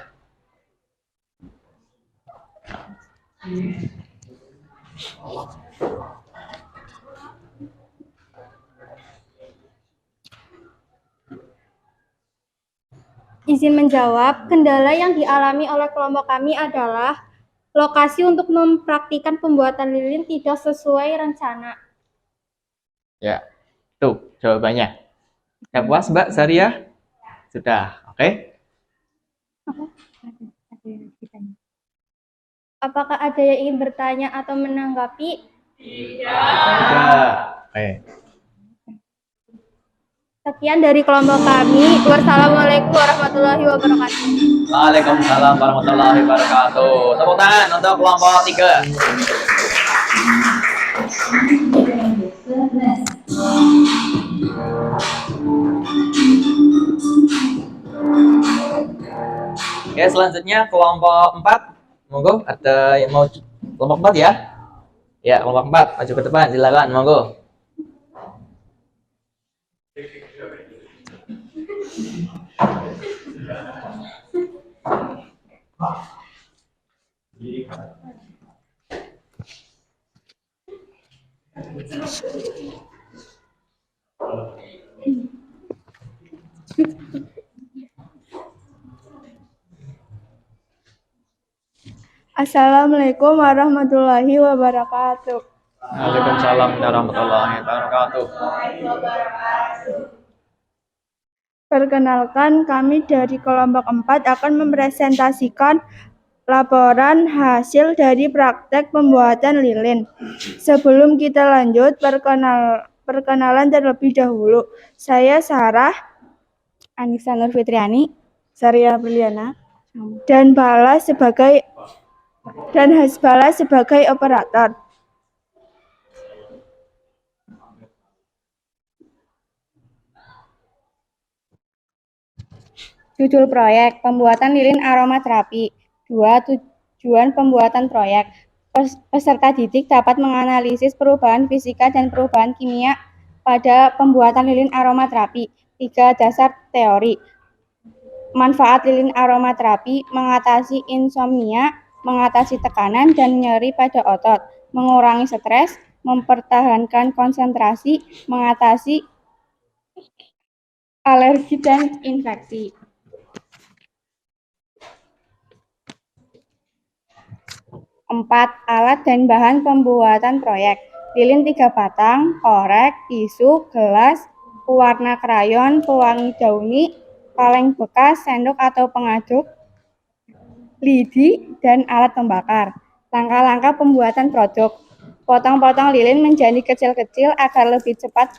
S7: Izin menjawab, kendala yang dialami oleh kelompok kami adalah lokasi untuk mempraktikkan pembuatan lilin tidak sesuai rencana.
S1: Ya. Tuh, jawabannya. Ya puas, Mbak Saria? Sudah. Oke.
S7: Apakah ada yang ingin bertanya atau menanggapi?
S1: Sudah. Oke.
S7: Sekian dari kelompok kami. Wassalamualaikum warahmatullahi wabarakatuh.
S1: Waalaikumsalam warahmatullahi wabarakatuh. Tepuk tangan untuk kelompok 3. Oke, selanjutnya kelompok 4. Monggo, ada yang mau kelompok 4 ya? Ya, kelompok 4 maju ke depan, silakan, monggo.
S9: Assalamualaikum warahmatullahi wabarakatuh.
S1: Waalaikumsalam warahmatullahi wabarakatuh.
S9: Perkenalkan, kami dari kelompok 4 akan mempresentasikan laporan hasil dari praktek pembuatan lilin. Sebelum kita lanjut, perkenalan terlebih dahulu. Saya Sarah Anissa Nur Fitriani, Saria Briliana, dan Hasbala sebagai operator. Judul proyek, pembuatan lilin aromaterapi. 2. Tujuan pembuatan proyek. Peserta didik dapat menganalisis perubahan fisika dan perubahan kimia pada pembuatan lilin aromaterapi. 3. Dasar teori. Manfaat lilin aromaterapi, mengatasi insomnia, mengatasi tekanan dan nyeri pada otot, mengurangi stres, mempertahankan konsentrasi, mengatasi alergi dan infeksi. 4. Alat dan bahan pembuatan proyek. Lilin 3 batang, korek, tisu, gelas, pewarna krayon, pewangi dauni, kaleng bekas, sendok atau pengaduk, lidi, dan alat pembakar. Langkah-langkah pembuatan produk. Potong-potong lilin menjadi kecil-kecil agar lebih cepat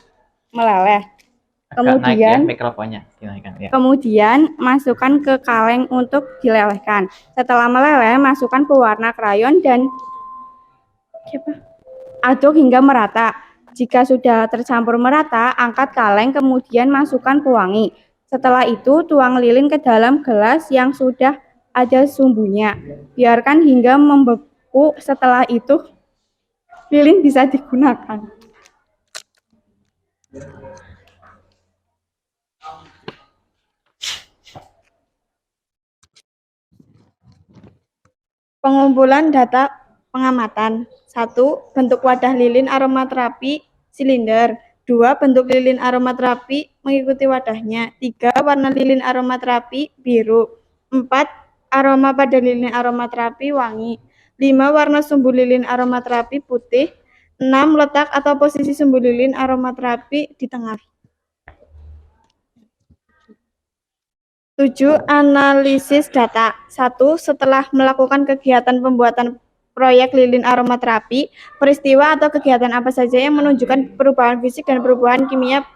S9: meleleh.
S1: Agak naik ya
S9: Kemudian
S1: mikrofonnya. Dinaikkan ya.
S9: Kemudian masukkan ke kaleng untuk dilelehkan. Setelah meleleh, masukkan pewarna krayon dan aduk hingga merata. Jika sudah tercampur merata, angkat kaleng kemudian masukkan pewangi. Setelah itu, tuang lilin ke dalam gelas yang sudah ada sumbunya. Biarkan hingga membeku. Setelah itu, lilin bisa digunakan. Pengumpulan data pengamatan. 1. Bentuk wadah lilin aromaterapi silinder. 2. Bentuk lilin aromaterapi mengikuti wadahnya. 3. Warna lilin aromaterapi biru. 4. Aroma pada lilin aromaterapi wangi. 5. Warna sumbu lilin aromaterapi putih. 6. Letak atau posisi sumbu lilin aromaterapi di tengah. 7. Analisis data. 1. Setelah melakukan kegiatan pembuatan proyek lilin aromaterapi, peristiwa atau kegiatan apa saja yang menunjukkan perubahan fisik dan perubahan kimia,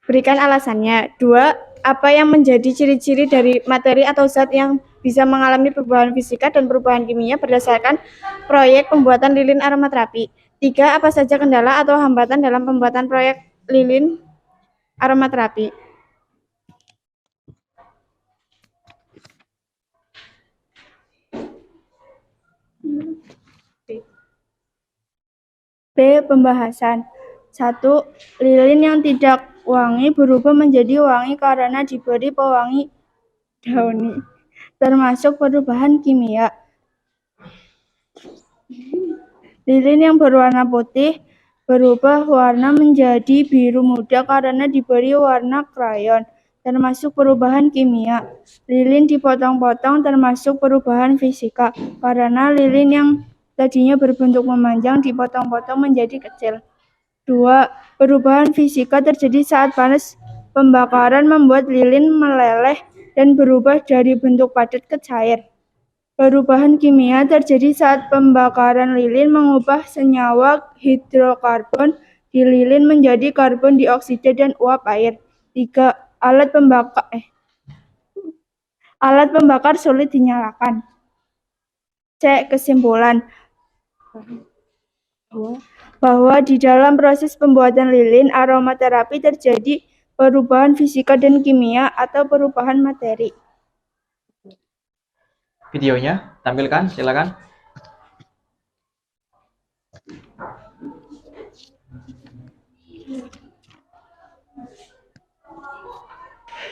S9: berikan alasannya. 2. Apa yang menjadi ciri-ciri dari materi atau zat yang bisa mengalami perubahan fisika dan perubahan kimia berdasarkan proyek pembuatan lilin aromaterapi. 3. Apa saja kendala atau hambatan dalam pembuatan proyek lilin aromaterapi. B. Pembahasan. 1. Lilin yang tidak wangi berubah menjadi wangi karena diberi pewangi dauni, termasuk perubahan kimia. Lilin yang berwarna putih berubah warna menjadi biru muda karena diberi warna krayon, termasuk perubahan kimia. Lilin dipotong-potong termasuk perubahan fisika, karena lilin yang tadinya berbentuk memanjang dipotong-potong menjadi kecil. 2. Perubahan fisika terjadi saat panas pembakaran membuat lilin meleleh dan berubah dari bentuk padat ke cair. Perubahan kimia terjadi saat pembakaran lilin mengubah senyawa hidrokarbon di lilin menjadi karbon dioksida dan uap air. 3. Alat pembakar sulit dinyalakan. C. Kesimpulan bahwa di dalam proses pembuatan lilin aromaterapi terjadi perubahan fisika dan kimia atau perubahan materi.
S1: Videonya tampilkan, silakan.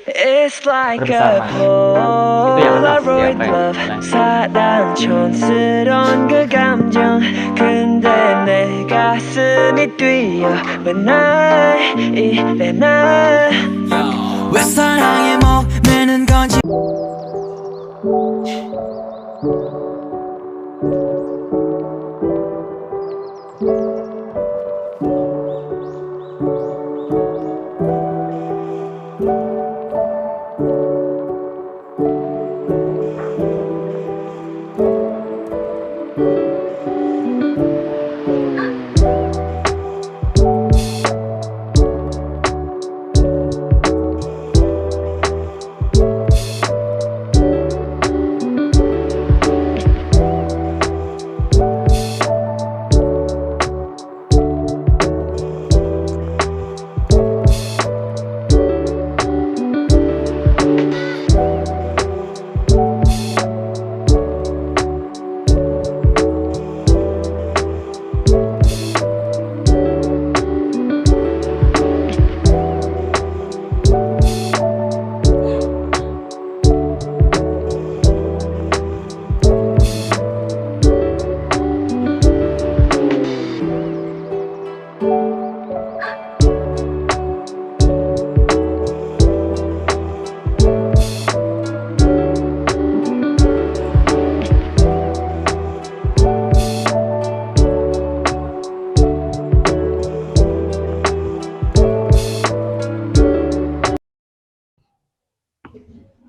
S10: It's like
S1: Berbesar
S10: a
S1: mana? Itu yang enam, ya,
S10: Polaroid
S1: baik.
S10: love
S1: Nah.
S10: 사랑 촌스러운 그 감정 근데 내 가슴이 뛰어 왜 날 이래 난왜 사랑에 목매는 건지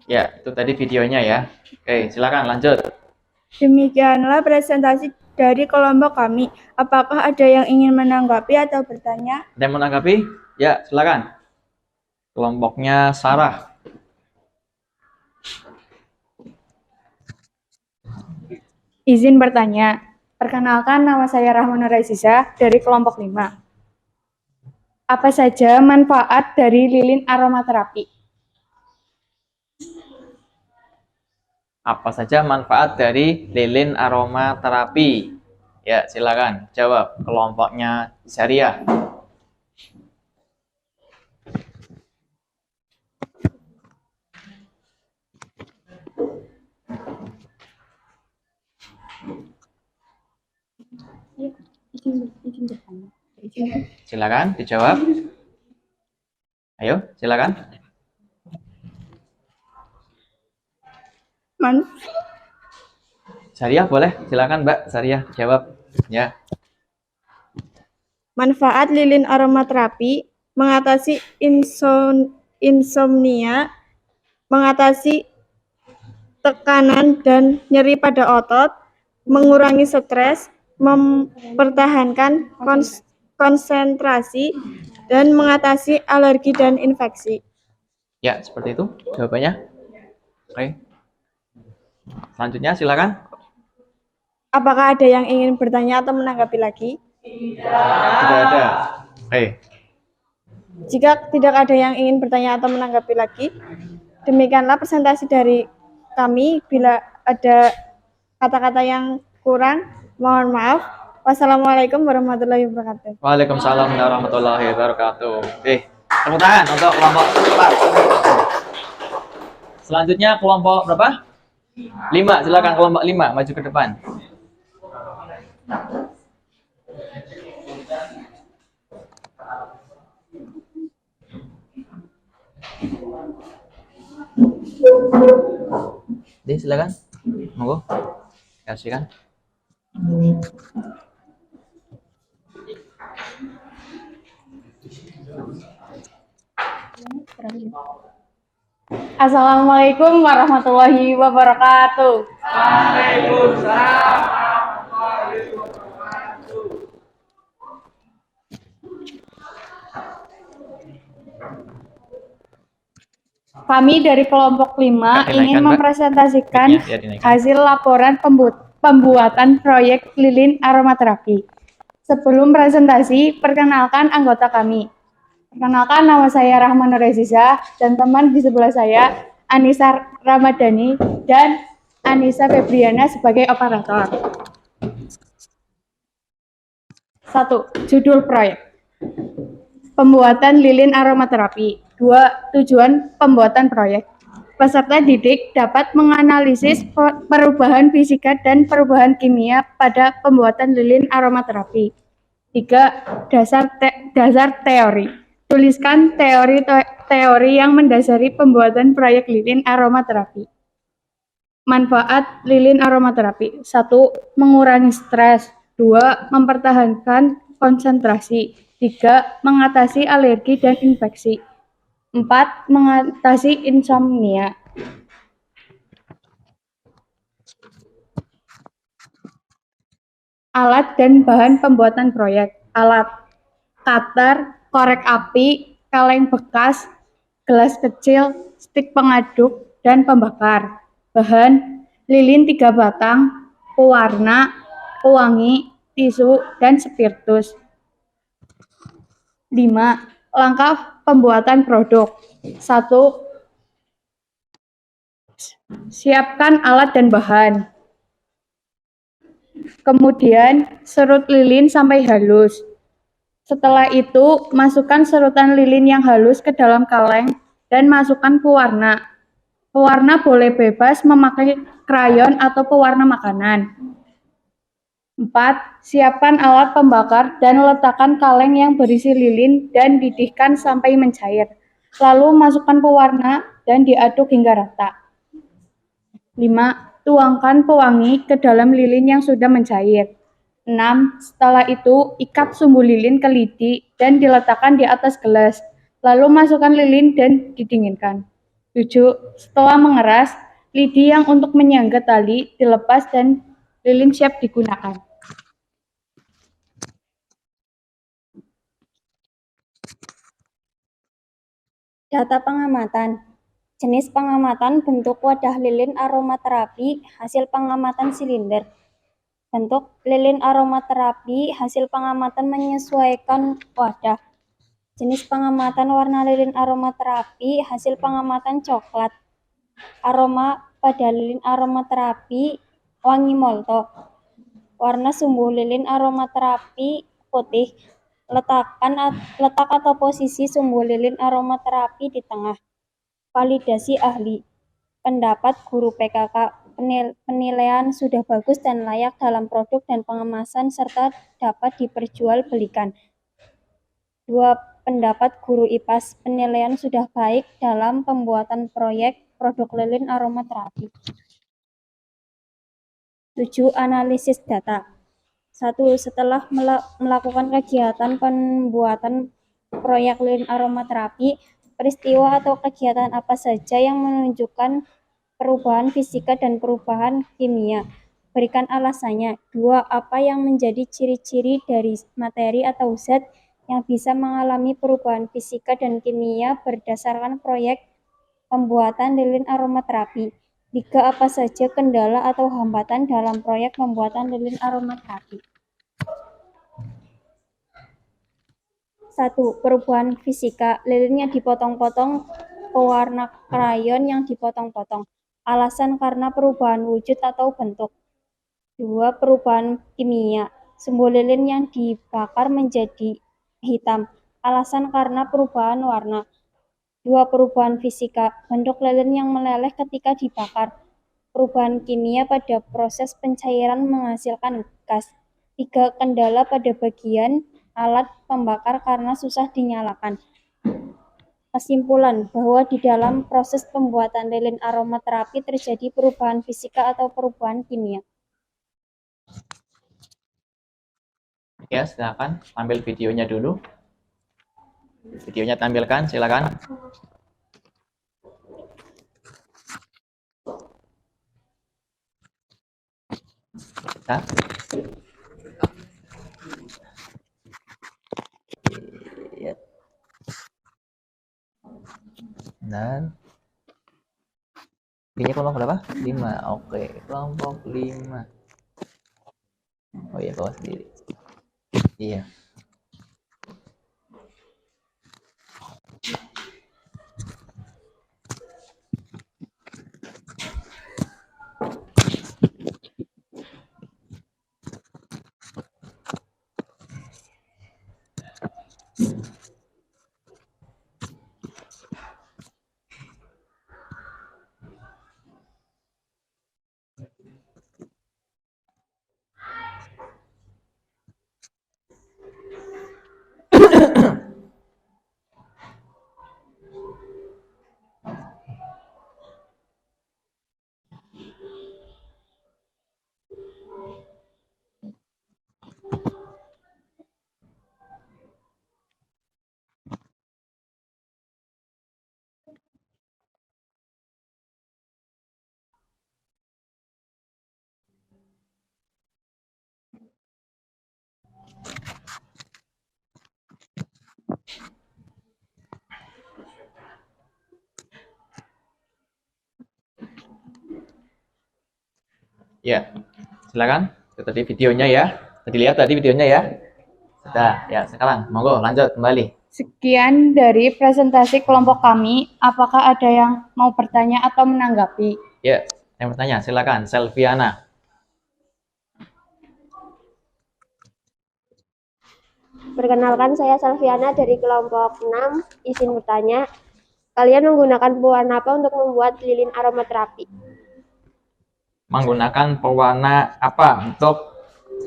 S1: Ya, itu tadi videonya ya. Oke, silakan lanjut.
S9: Demikianlah presentasi dari kelompok kami. Apakah ada yang ingin menanggapi atau bertanya?
S1: Ada yang mau menanggapi? Ya, silakan. Kelompoknya Sarah.
S9: Izin bertanya. Perkenalkan, nama saya Rahmana Raziza dari kelompok 5. Apa saja manfaat dari lilin aromaterapi?
S1: Apa saja manfaat dari lilin aromaterapi? Ya, silakan jawab. Kelompoknya Zaria. Silakan dijawab. Ayo, silakan. Zaria boleh, silakan Mbak Zaria jawab. Ya.
S9: Manfaat lilin aromaterapi mengatasi insomnia, mengatasi tekanan dan nyeri pada otot, mengurangi stres, mempertahankan konsentrasi, dan mengatasi alergi dan infeksi.
S1: Ya, seperti itu jawabannya. Oke. Selanjutnya silakan.
S9: Apakah ada yang ingin bertanya atau menanggapi lagi?
S1: Tidak ada. Oke.
S9: Jika tidak ada yang ingin bertanya atau menanggapi lagi, demikianlah presentasi dari kami. Bila ada kata-kata yang kurang, mohon maaf. Wassalamualaikum warahmatullahi wabarakatuh.
S1: Waalaikumsalam warahmatullahi wabarakatuh. Oke, tepuk tangan untuk kelompok 4. Selanjutnya kelompok berapa? 5, silakan kelompok 5 maju ke depan. Jadi silakan. Monggo. Kasihkan.
S9: Assalamualaikum warahmatullahi wabarakatuh.
S2: Waalaikumsalam.
S9: Kami dari kelompok 5 ingin
S1: Mbak.
S9: mempresentasikan
S1: Ya, dinaikkan.
S9: hasil laporan pembuatan proyek lilin aromaterapi. Sebelum presentasi, perkenalkan anggota kami. Perkenalkan, nama saya Rahmana Raziza dan teman di sebelah saya Anissa Ramadhani dan Anissa Febriana sebagai operator. 1. Judul proyek. Pembuatan lilin aromaterapi. 2. Tujuan pembuatan proyek. Peserta didik dapat menganalisis perubahan fisika dan perubahan kimia pada pembuatan lilin aromaterapi. 3. Dasar teori. Tuliskan teori yang mendasari pembuatan proyek lilin aromaterapi. Manfaat lilin aromaterapi. 1. Mengurangi stres. 2. Mempertahankan konsentrasi. 3. Mengatasi alergi dan infeksi. 4. Mengatasi insomnia. Alat dan bahan pembuatan proyek. Alat: cutter, korek api, kaleng bekas, gelas kecil, stik pengaduk, dan pembakar. Bahan: lilin 3 batang, pewarna, pewangi, tisu, dan spiritus. 5. Langkah pembuatan produk. 1. Siapkan alat dan bahan. Kemudian, serut lilin sampai halus. Setelah itu, masukkan serutan lilin yang halus ke dalam kaleng dan masukkan pewarna. Pewarna boleh bebas memakai krayon atau pewarna makanan. 4. Siapkan alat pembakar dan letakkan kaleng yang berisi lilin dan didihkan sampai mencair. Lalu masukkan pewarna dan diaduk hingga rata. 5. Tuangkan pewangi ke dalam lilin yang sudah mencair. 6. Setelah itu, ikat sumbu lilin ke lidi dan diletakkan di atas gelas. Lalu masukkan lilin dan didinginkan. 7. Setelah mengeras, lidi yang untuk menyangga tali dilepas dan lilin siap digunakan. Data pengamatan. Jenis pengamatan bentuk wadah lilin aromaterapi, hasil pengamatan silinder. Bentuk lilin aromaterapi, hasil pengamatan menyesuaikan wadah. Jenis pengamatan warna lilin aromaterapi, hasil pengamatan coklat. Aroma pada lilin aromaterapi, wangi molto. Warna sumbu lilin aromaterapi, putih. Letak atau posisi sumbu lilin aromaterapi di tengah. Validasi ahli. Pendapat guru PKK. Penilaian sudah bagus dan layak dalam produk dan pengemasan serta dapat diperjualbelikan. 2. Pendapat guru IPAS. Penilaian sudah baik dalam pembuatan proyek produk lilin aromaterapi. 7. Analisis data. 1. Setelah melakukan kegiatan pembuatan proyek lilin aromaterapi, peristiwa atau kegiatan apa saja yang menunjukkan perubahan fisika dan perubahan kimia? Berikan alasannya. 2. Apa yang menjadi ciri-ciri dari materi atau zat yang bisa mengalami perubahan fisika dan kimia berdasarkan proyek pembuatan lilin aromaterapi? 3. Apa saja kendala atau hambatan dalam proyek pembuatan lilin aromaterapi? 1. Perubahan fisika. Lilin yang dipotong-potong, pewarna krayon yang dipotong-potong. Alasan karena perubahan wujud atau bentuk. 2. Perubahan kimia. Sumbu lilin yang dibakar menjadi hitam. Alasan karena perubahan warna. 2. Perubahan fisika. Bentuk lilin yang meleleh ketika dibakar. Perubahan kimia pada proses pencairan menghasilkan gas. 3. Kendala pada bagian alat pembakar karena susah dinyalakan. Kesimpulan bahwa di dalam proses pembuatan lilin aromaterapi terjadi perubahan fisika atau perubahan kimia.
S1: Ya, silakan ambil videonya dulu. Videonya tampilkan, silakan. Nah. Dan ini kelompok berapa? 5. Oke, kelompok 5. Oh iya, bawa sendiri. Iya. Ya, silakan. Itu tadi videonya ya. Dilihat tadi videonya ya. Sudah, ya sekarang monggo lanjut kembali.
S9: Sekian dari presentasi kelompok kami. Apakah ada yang mau bertanya atau menanggapi?
S1: Ya, yang bertanya silakan, Selviana.
S11: Perkenalkan, saya Selviana dari kelompok 6. Izin bertanya, kalian menggunakan pewarna apa untuk membuat lilin aromaterapi?
S1: Menggunakan pewarna apa untuk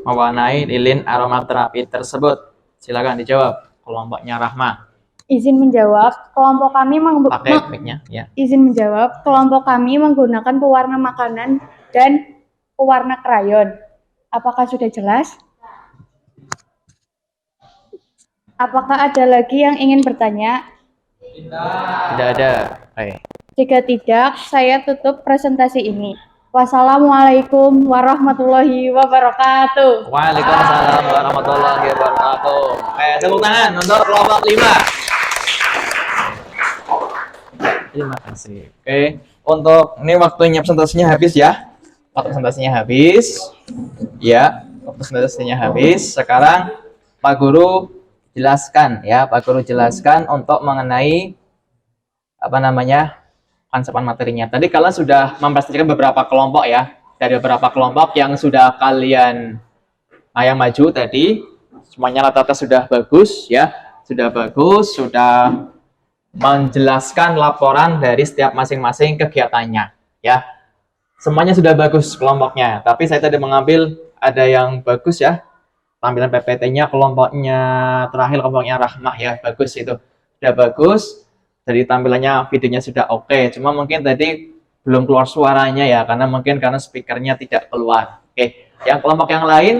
S1: mewarnai lilin aromaterapi tersebut? Silakan dijawab. Kelompoknya Rahma.
S9: Izin menjawab, kelompok kami
S1: Pakai mic-nya, ya.
S9: Izin menjawab, kelompok kami menggunakan pewarna makanan dan pewarna krayon. Apakah sudah jelas? Apakah ada lagi yang ingin bertanya?
S1: Tidak ada. Oke.
S9: Jika tidak, saya tutup presentasi ini. Wassalamualaikum warahmatullahi wabarakatuh.
S1: Waalaikumsalam warahmatullahi wabarakatuh. Oke, tepuk tangan untuk kelompok 5. Terima kasih. Oke, untuk ini waktunya presentasinya habis ya. Waktu presentasinya habis. Ya, waktu presentasinya habis. Sekarang Pak Guru jelaskan ya, Pak Guru jelaskan untuk mengenai apa namanya konsep materinya. Tadi kalian sudah mempresentasikan beberapa kelompok ya. Dari beberapa kelompok yang sudah kalian yang maju tadi, semuanya rata-rata sudah bagus ya. Sudah bagus, sudah menjelaskan laporan dari setiap masing-masing kegiatannya ya. Semuanya sudah bagus kelompoknya, tapi saya tadi mengambil ada yang bagus ya. Tampilan PPT-nya kelompoknya terakhir kelompoknya Rahmah ya, bagus itu. Sudah bagus. Jadi tampilannya videonya sudah oke. Cuma mungkin tadi belum keluar suaranya ya, karena speakernya tidak keluar. Oke. Yang kelompok yang lain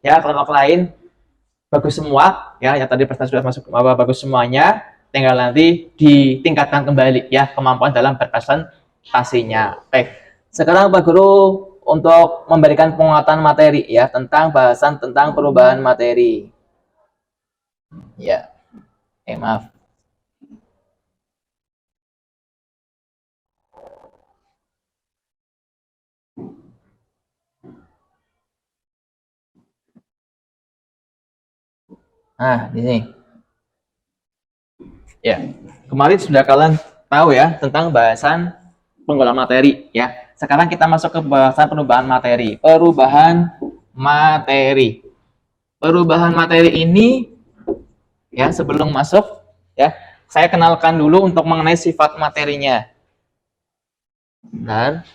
S1: ya, kelompok lain bagus semua ya, yang tadi presentasi sudah masuk bagus semuanya, tinggal nanti ditingkatkan kembali ya kemampuan dalam berpresentasinya. Oke, sekarang Pak Guru untuk memberikan penguatan materi ya tentang bahasan tentang perubahan materi. Ya, maaf. Nah, di sini. Ya, kemarin sudah kalian tahu ya tentang bahasan pengolahan materi ya. Sekarang kita masuk ke bahasan perubahan materi. Perubahan materi. Perubahan materi ini ya, sebelum masuk ya, saya kenalkan dulu untuk mengenai sifat materinya. Bentar.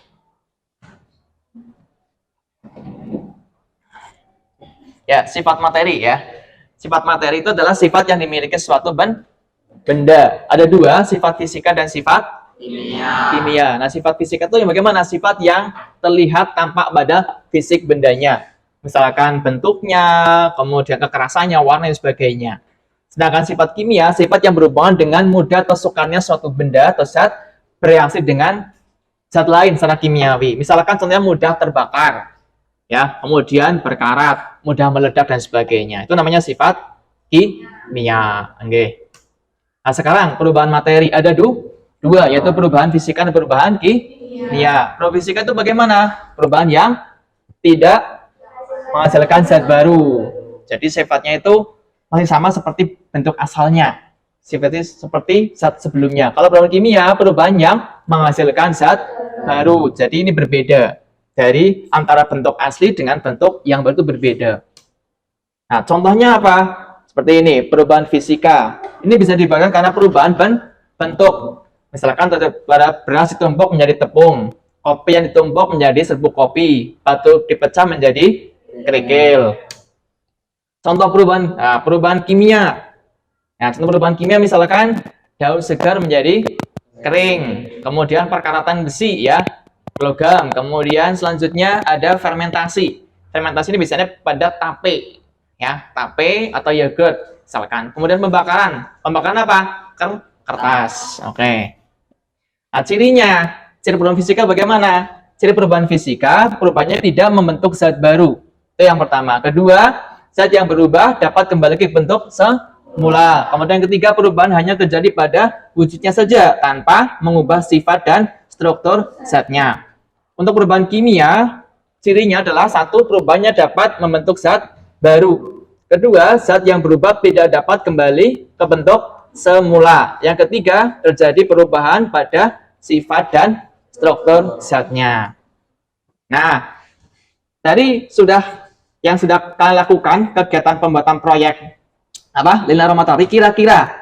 S1: Ya, sifat materi ya. Sifat materi itu adalah sifat yang dimiliki suatu benda. Ada dua, sifat fisika dan sifat kimia. Nah, sifat fisika itu yang bagaimana? Sifat yang terlihat tampak pada fisik bendanya. Misalkan bentuknya, kemudian kekerasannya, warna, dan sebagainya. Sedangkan sifat kimia, sifat yang berhubungan dengan mudah tersukarnya suatu benda atau zat bereaksi dengan zat lain secara kimiawi. Misalkan contohnya mudah terbakar, ya, kemudian berkarat, mudah meledak dan sebagainya. Itu namanya sifat kimia. Oke. Nah, sekarang perubahan materi ada dua, yaitu perubahan fisika dan perubahan kimia. Perubahan fisika itu bagaimana? Perubahan yang tidak menghasilkan zat baru. Jadi sifatnya itu masih sama seperti bentuk asalnya. Sifatnya seperti zat sebelumnya. Kalau perubahan kimia, perubahan yang menghasilkan zat baru. Jadi ini berbeda dari antara bentuk asli dengan bentuk yang baru itu berbeda. Nah, contohnya apa? Seperti ini, perubahan fisika. Ini bisa dibayangkan karena perubahan bentuk. Misalkan pada beras ditumbuk menjadi tepung, kopi yang ditumbuk menjadi serbuk kopi, batu dipecah menjadi kerikil. Contoh perubahan kimia. Nah, contoh perubahan kimia misalkan daun segar menjadi kering, kemudian perkaratan besi ya, logam. Kemudian selanjutnya ada fermentasi. Fermentasi ini biasanya pada tape, ya, tape atau yogurt, misalkan. Kemudian pembakaran. Pembakaran apa? Kertas. Oke. Nah, ciri perubahan fisika bagaimana? Ciri perubahan fisika, perubahannya tidak membentuk zat baru. Itu yang pertama. Kedua, zat yang berubah dapat kembali ke bentuk semula. Kemudian yang ketiga, perubahan hanya terjadi pada wujudnya saja, tanpa mengubah sifat dan struktur zatnya. Untuk perubahan kimia, cirinya adalah satu, perubahannya dapat membentuk zat baru. Kedua, zat yang berubah tidak dapat kembali ke bentuk semula. Yang ketiga, terjadi perubahan pada sifat dan struktur zatnya. Nah, tadi yang sudah kalian lakukan kegiatan pembuatan proyek lilin aromaterapi, kira-kira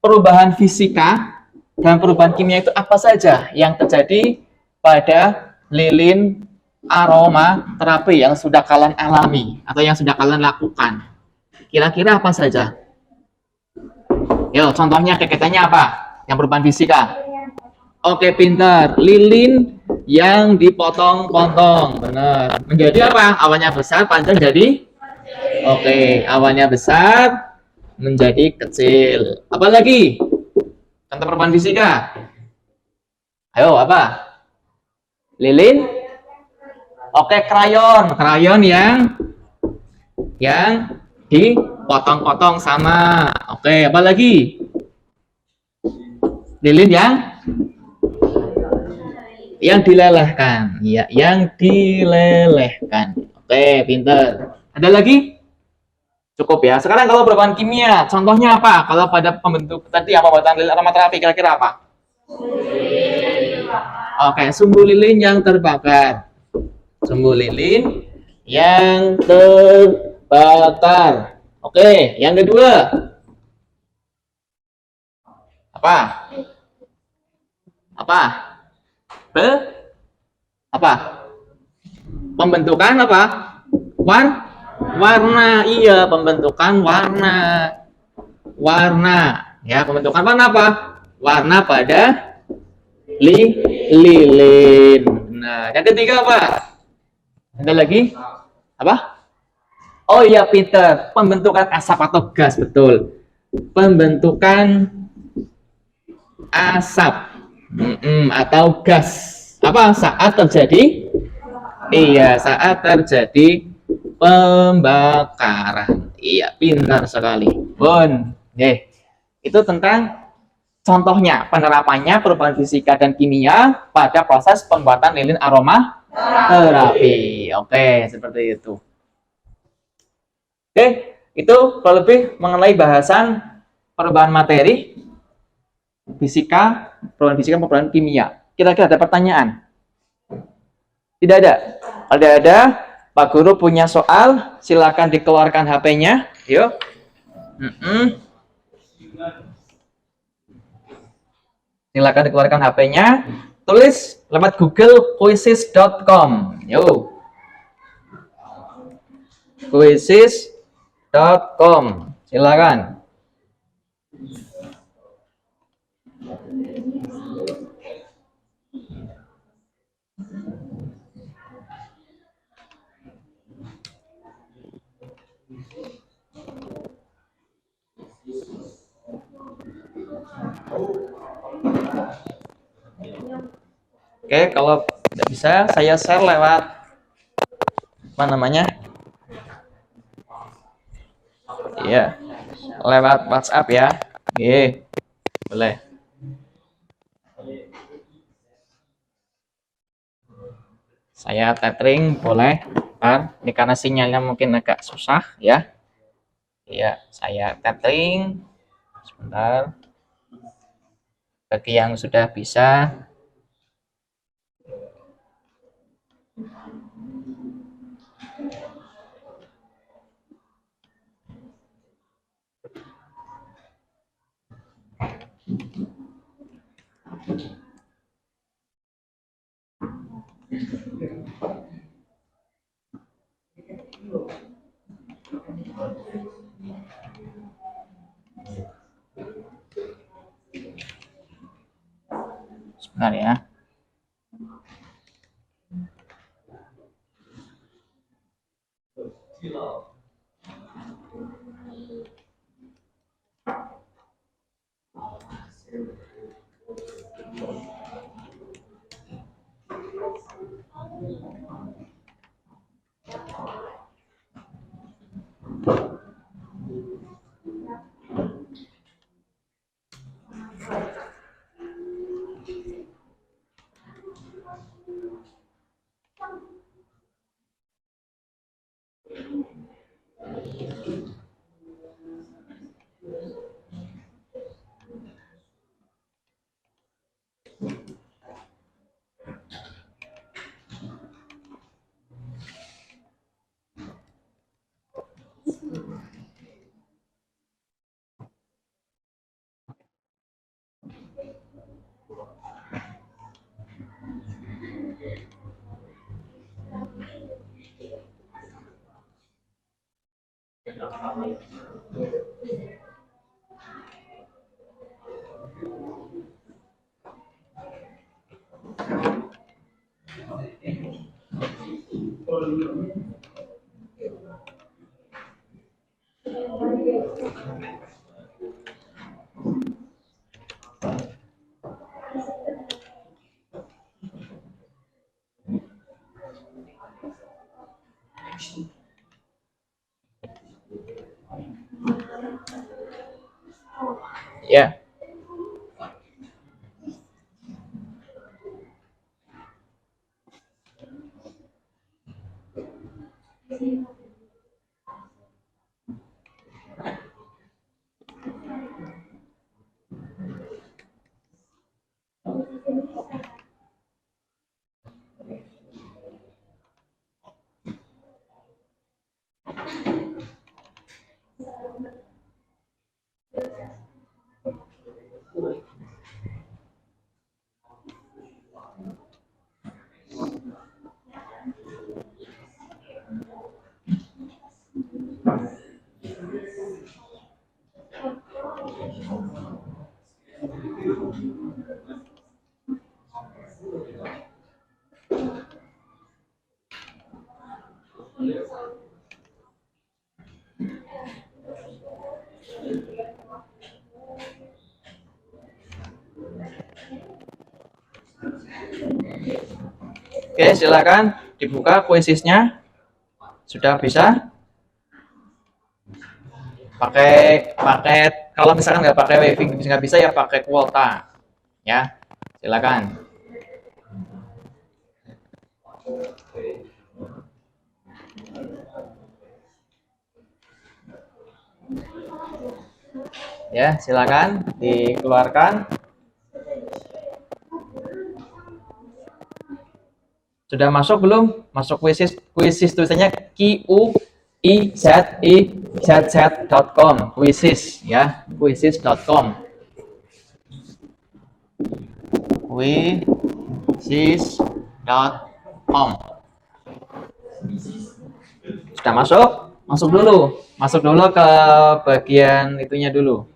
S1: perubahan fisika dan perubahan kimia itu apa saja yang terjadi pada lilin aromaterapi yang sudah kalian alami atau yang sudah kalian lakukan? Kira-kira apa saja? Yo, contohnya kegiatannya apa? Yang perubahan fisika. Oke, pintar. Lilin yang dipotong-potong, benar. Menjadi apa? Awannya besar, panjang jadi. Oke, awannya besar menjadi kecil. Apa lagi? Contoh perubahan fisika. Ayo, apa? Lilin. Oke, krayon. Krayon yang dipotong-potong sama. Oke, apa lagi? Lilin yang Yang dilelehkan. Ya, yang dilelehkan. Oke, pinter. Ada lagi? Cukup ya. Sekarang kalau perubahan kimia, contohnya apa? Kalau pada pembentuk tadi pembuatan lilin aromaterapi kira-kira apa? Oke, sumbu lilin yang terbakar. Sumbu lilin yang terbakar. Oke, yang kedua. Apa? Apa? Apa? Pembentukan apa? Warna. Iya, pembentukan warna. Warna. Ya, pembentukan warna apa? Warna pada lilin. Nah, yang ketiga apa? Ada lagi? Apa? Oh iya, Peter. Pembentukan asap atau gas, betul. Pembentukan asap atau gas. Apa? Saat terjadi? Iya, saat terjadi pembakaran. Iya, pintar sekali. Bun. Itu tentang contohnya, penerapannya perubahan fisika dan kimia pada proses pembuatan lilin aromaterapi. Oke, seperti itu. Oke, itu kalau lebih mengenai bahasan perubahan materi, fisika, perubahan fisika, perubahan kimia. Kira-kira ada pertanyaan? Tidak ada? Kalau ada, Pak Guru punya soal, silakan dikeluarkan HP-nya. Yuk. Silakan dikeluarkan HP-nya, tulis lewat google.quizzes.com. Yo. Quizzes.com. Silakan. Oke, kalau tidak bisa saya share lewat apa namanya? Iya. Lewat WhatsApp ya. Oke. Boleh. Saya tethering boleh kan? Ini karena sinyalnya mungkin agak susah ya. Iya, saya tethering. Sebentar. Bagi yang sudah bisa, sebentar ya. Ya. Oke, silakan dibuka kuisisnya. Sudah bisa? Pakai paket, kalau misalkan nggak pakai wifi nggak bisa ya pakai kuota. Ya, silakan. Ya, silakan dikeluarkan. Sudah masuk belum? Masuk kuisis tulisannya QUIZIZZ.com, kuisis ya, kuisis.com. kuisis.com. Sudah masuk? Masuk dulu. Masuk dulu ke bagian itunya dulu.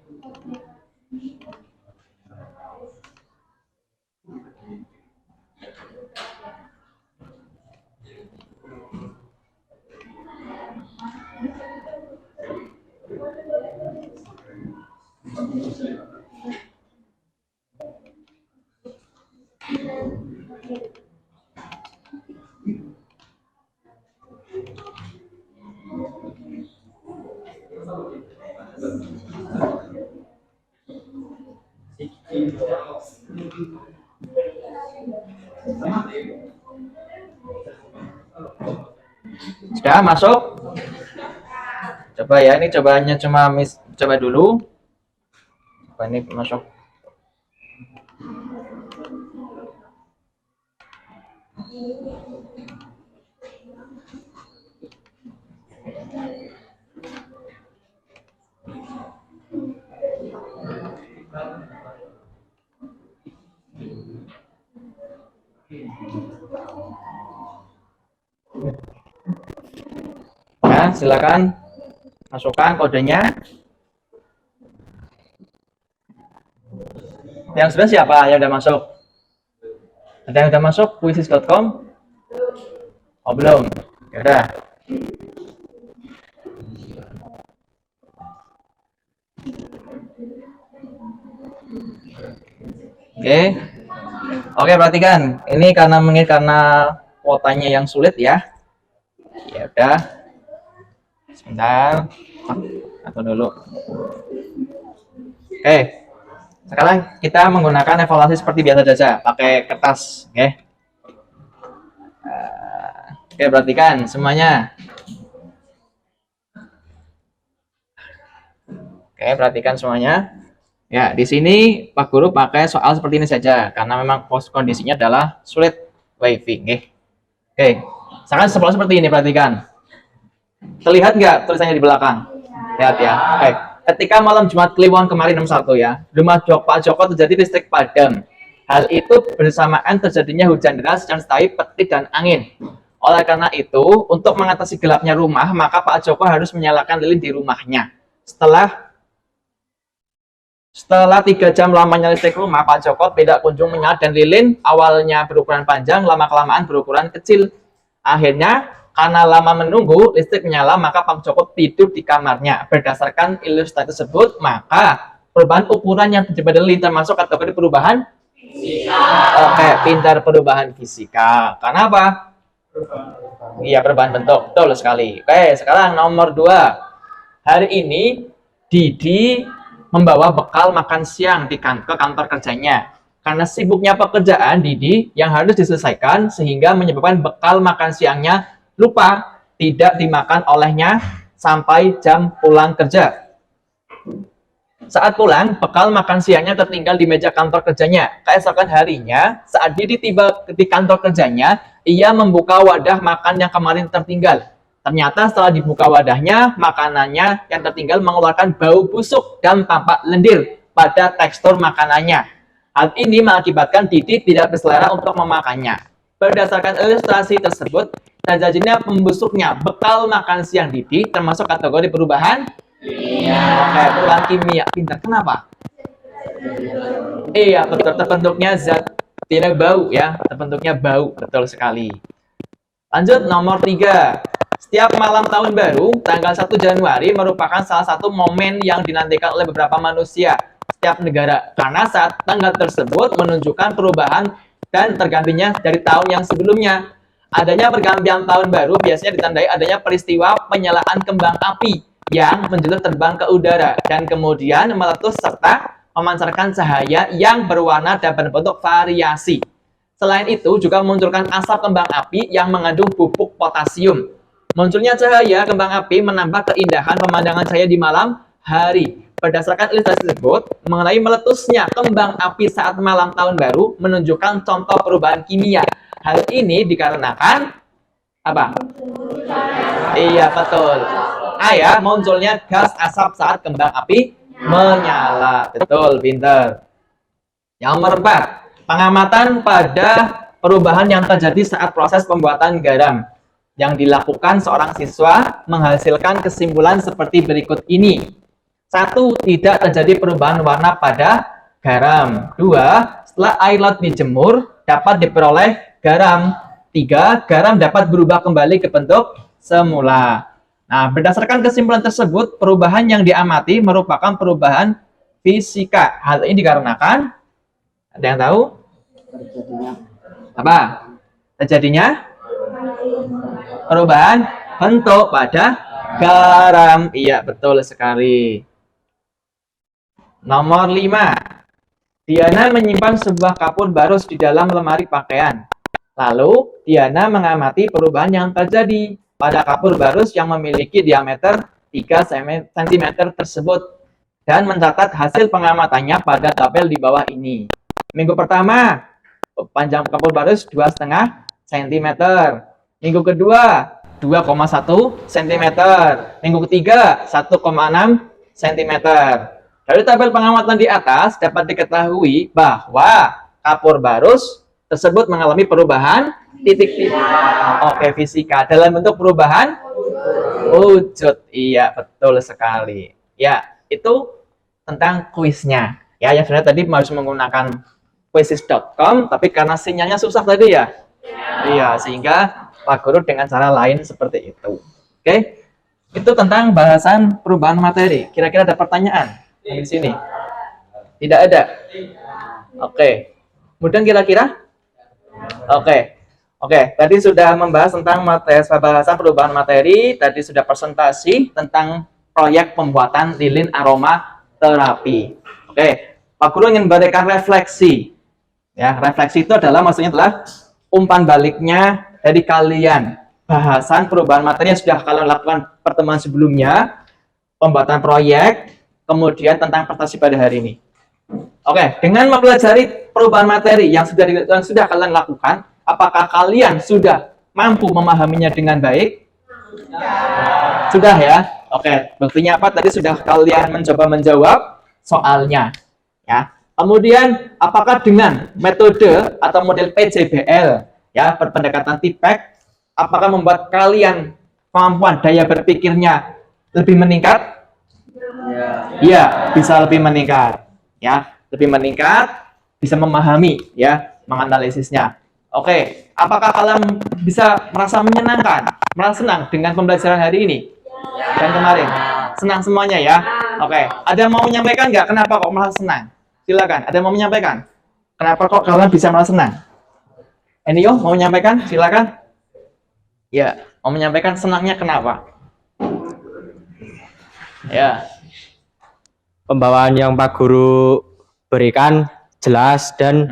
S1: Sudah masuk? Coba ya, ini cobaannya coba dulu. Coba ini masuk. Ya, silakan masukkan kodenya. Yang sudah siapa yang udah masuk? Ada yang udah masuk kuisis.com? Oh, belum. Ya udah. Oke, perhatikan. Ini karena kuotanya yang sulit ya. Ya udah. Sebentar. Atur dulu. Sekarang kita menggunakan evaluasi seperti biasa saja, pakai kertas, oke. Oke, perhatikan semuanya. Oke, perhatikan semuanya. Ya, di sini Pak Guru pakai soal seperti ini saja, karena memang kondisinya adalah sulit wifi, oke. Sekarang seperti ini, perhatikan. Terlihat nggak tulisannya di belakang? Lihat ya, oke. Ketika malam Jumat Kliwon kemarin 61 ya, rumah Pak Joko terjadi listrik padam. Hal itu bersamaan terjadinya hujan deras, disertai petir dan angin. Oleh karena itu, untuk mengatasi gelapnya rumah, maka Pak Joko harus menyalakan lilin di rumahnya. Setelah 3 jam lamanya listrik rumah, Pak Joko tidak kunjung menyala dan lilin awalnya berukuran panjang, lama-kelamaan berukuran kecil. Akhirnya, karena lama menunggu listrik menyala, maka Pak Joko tidur di kamarnya. Berdasarkan ilustrasi tersebut, maka perubahan ukuran yang terjadi pada lilin termasuk kategori perubahan fisika. Oke, pintar perubahan fisika. Karena apa? Iya, perubahan bentuk. Betul sekali. Oke, sekarang nomor 2. Hari ini Didi membawa bekal makan siang ke kantor kerjanya. Karena sibuknya pekerjaan Didi yang harus diselesaikan sehingga menyebabkan bekal makan siangnya lupa, tidak dimakan olehnya sampai jam pulang kerja. Saat pulang, bekal makan siangnya tertinggal di meja kantor kerjanya. Keesokan harinya, saat Didi tiba di kantor kerjanya, ia membuka wadah makan yang kemarin tertinggal. Ternyata setelah dibuka wadahnya, makanannya yang tertinggal mengeluarkan bau busuk dan tampak lendir pada tekstur makanannya. Hal ini mengakibatkan Didi tidak berselera untuk memakannya. Berdasarkan ilustrasi tersebut, terjadinya membusuknya bekal makan siang Didi termasuk kategori perubahan Oke, perubahan kimia. Pintar. Kenapa? Iya, betul. Terbentuknya zat tidak bau ya. Terbentuknya bau. Betul sekali. Lanjut, nomor 3. Setiap malam tahun baru, tanggal 1 Januari merupakan salah satu momen yang dinantikan oleh beberapa manusia setiap negara. Karena saat tanggal tersebut menunjukkan perubahan dan tergantinya dari tahun yang sebelumnya. Adanya pergantian tahun baru biasanya ditandai adanya peristiwa penyalaan kembang api yang menjulur terbang ke udara dan kemudian meletus serta memancarkan cahaya yang berwarna dan berbentuk variasi. Selain itu juga memunculkan asap kembang api yang mengandung pupuk potasium. Munculnya cahaya kembang api menambah keindahan pemandangan cahaya di malam hari. Berdasarkan ilustrasi tersebut, mengenai meletusnya kembang api saat malam tahun baru menunjukkan contoh perubahan kimia. Hal ini dikarenakan apa? Iya, betul. A ya, munculnya gas asap saat kembang api menyala. Betul, pinter. Yang nomor 4, pengamatan pada perubahan yang terjadi saat proses pembuatan garam. Yang dilakukan seorang siswa menghasilkan kesimpulan seperti berikut ini. 1. Tidak terjadi perubahan warna pada garam. 2. Setelah air laut dijemur, dapat diperoleh garam. 3. Garam dapat berubah kembali ke bentuk semula. Nah, berdasarkan kesimpulan tersebut, perubahan yang diamati merupakan perubahan fisika. Hal ini dikarenakan, ada yang tahu? Apa? Terjadinya perubahan bentuk pada garam. Iya, betul sekali. Nomor 5. Diana menyimpan sebuah kapur barus di dalam lemari pakaian. Lalu, Diana mengamati perubahan yang terjadi pada kapur barus yang memiliki diameter 3 cm tersebut dan mencatat hasil pengamatannya pada tabel di bawah ini. Minggu pertama, panjang kapur barus 2,5 cm. Minggu kedua, 2,1 cm. Minggu ketiga, 1,6 cm. Dari tabel pengamatan di atas dapat diketahui bahwa kapur barus tersebut mengalami perubahan titik-titik. Oke, fisika dalam bentuk perubahan wujud. Iya, betul sekali. Ya, itu tentang kuisnya. Ya, yang sebenarnya tadi harus menggunakan quizzes.com, tapi karena sinyalnya susah tadi ya. Iya, sehingga Pak Guru dengan cara lain seperti itu. Oke. Itu tentang bahasan perubahan materi. Kira-kira ada pertanyaan di sini? Tidak ada. Oke. Kemudian kira-kira? Oke. Oke, tadi sudah membahas tentang bahasan perubahan materi, tadi sudah presentasi tentang proyek pembuatan lilin aroma terapi. Oke, Pak Guru ingin memberikan refleksi. Ya, refleksi itu maksudnya adalah umpan baliknya dari kalian. Bahasan perubahan materi yang sudah kalian lakukan pertemuan sebelumnya, pembuatan proyek, kemudian tentang prestasi pada hari ini. Oke, dengan mempelajari perubahan materi yang sudah kalian lakukan, apakah kalian sudah mampu memahaminya dengan baik? Sudah ya? Oke, buktinya apa? Tadi sudah kalian mencoba menjawab soalnya. Ya. Kemudian, apakah dengan metode atau model PJBL, ya, pendekatan TIPEC, apakah membuat kalian kemampuan daya berpikirnya lebih meningkat? Iya, bisa lebih meningkat. Ya, lebih meningkat, bisa memahami, ya, menganalisisnya. Oke, apakah kalian bisa merasa menyenangkan, merasa senang dengan pembelajaran hari ini dan kemarin? Senang semuanya ya? Oke, ada yang mau menyampaikan nggak kenapa kok merasa senang? Silakan, ada yang mau menyampaikan? Kenapa kok kalian bisa merasa senang? Enio, mau menyampaikan? Silakan. Ya, mau menyampaikan senangnya kenapa? Ya.
S6: Pembawaan yang Pak Guru berikan jelas dan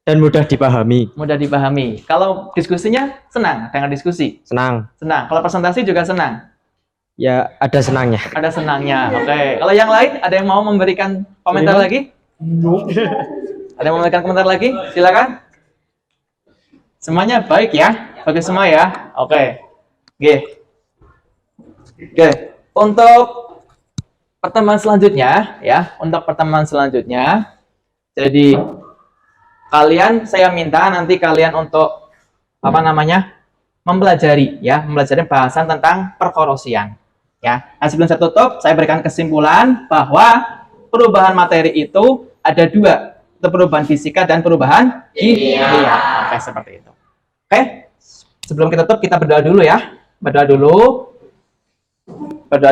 S12: dan mudah dipahami.
S1: Mudah dipahami. Kalau diskusinya senang dengan diskusi.
S12: Senang.
S1: Senang. Kalau presentasi juga senang.
S12: Ya, ada senangnya.
S1: Ada senangnya. Oke. Kalau yang lain ada yang mau memberikan komentar lagi? Ada yang mau memberikan komentar lagi? Silakan. Semuanya baik ya? Bagus semua ya? Oke. Oke. Untuk pertemuan selanjutnya ya, jadi kalian, saya minta nanti kalian untuk mempelajari bahasan tentang perkorosian ya. Nah, sebelum saya tutup, saya berikan kesimpulan bahwa perubahan materi itu ada dua, itu perubahan fisika dan perubahan kimia. Oke, seperti itu. Oke, sebelum kita tutup, kita berdoa dulu ya. Berdoa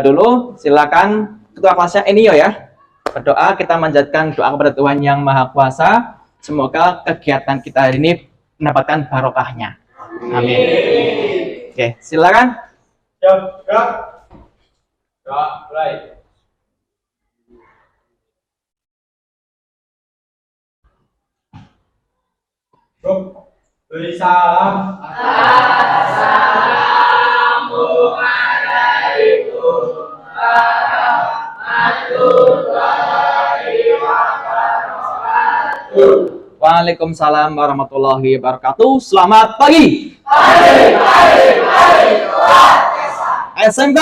S1: dulu. Silakan ketua kelasnya Enio ya. Berdoa, kita manjatkan doa kepada Tuhan Yang Maha Kuasa. Semoga kegiatan kita hari ini mendapatkan barokahnya. Amin. Oke, silakan.
S2: Beri salam. Assalamualaikum warahmatullahi wabarakatuh.
S1: Waalaikumsalam warahmatullahi wabarakatuh. Selamat pagi. SMK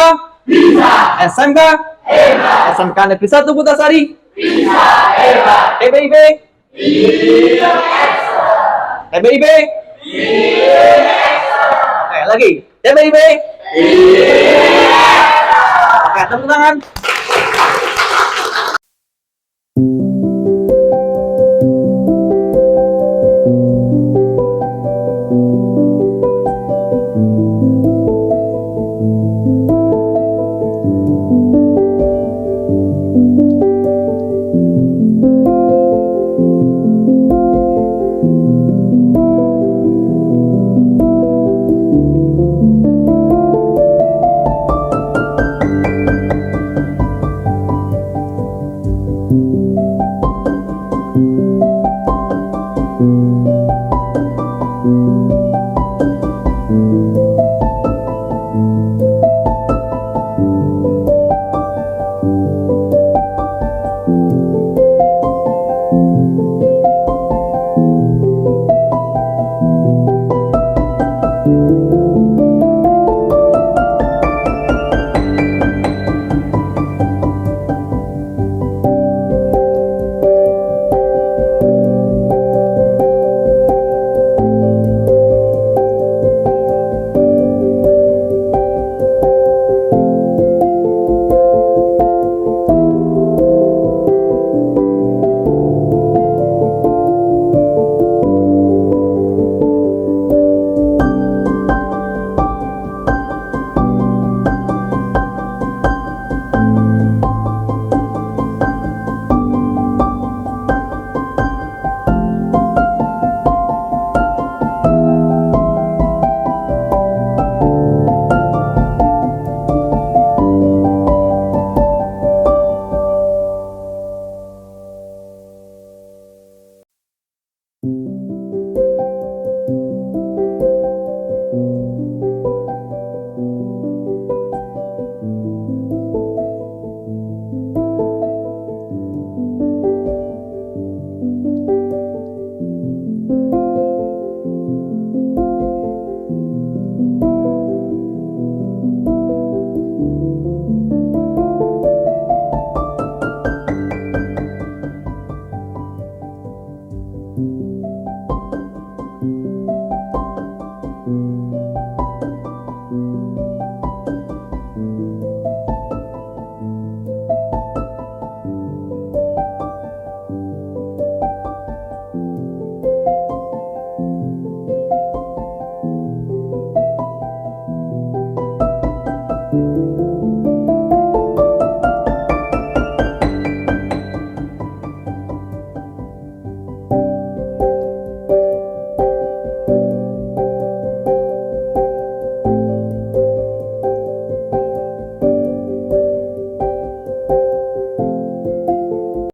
S1: bisa. SMK hebat. SMK Negeri 1 Putasari bisa hebat. TBIB bisa. TBIB bisa. Oke, lagi. TBIB bisa. Oke, tepuk tangan.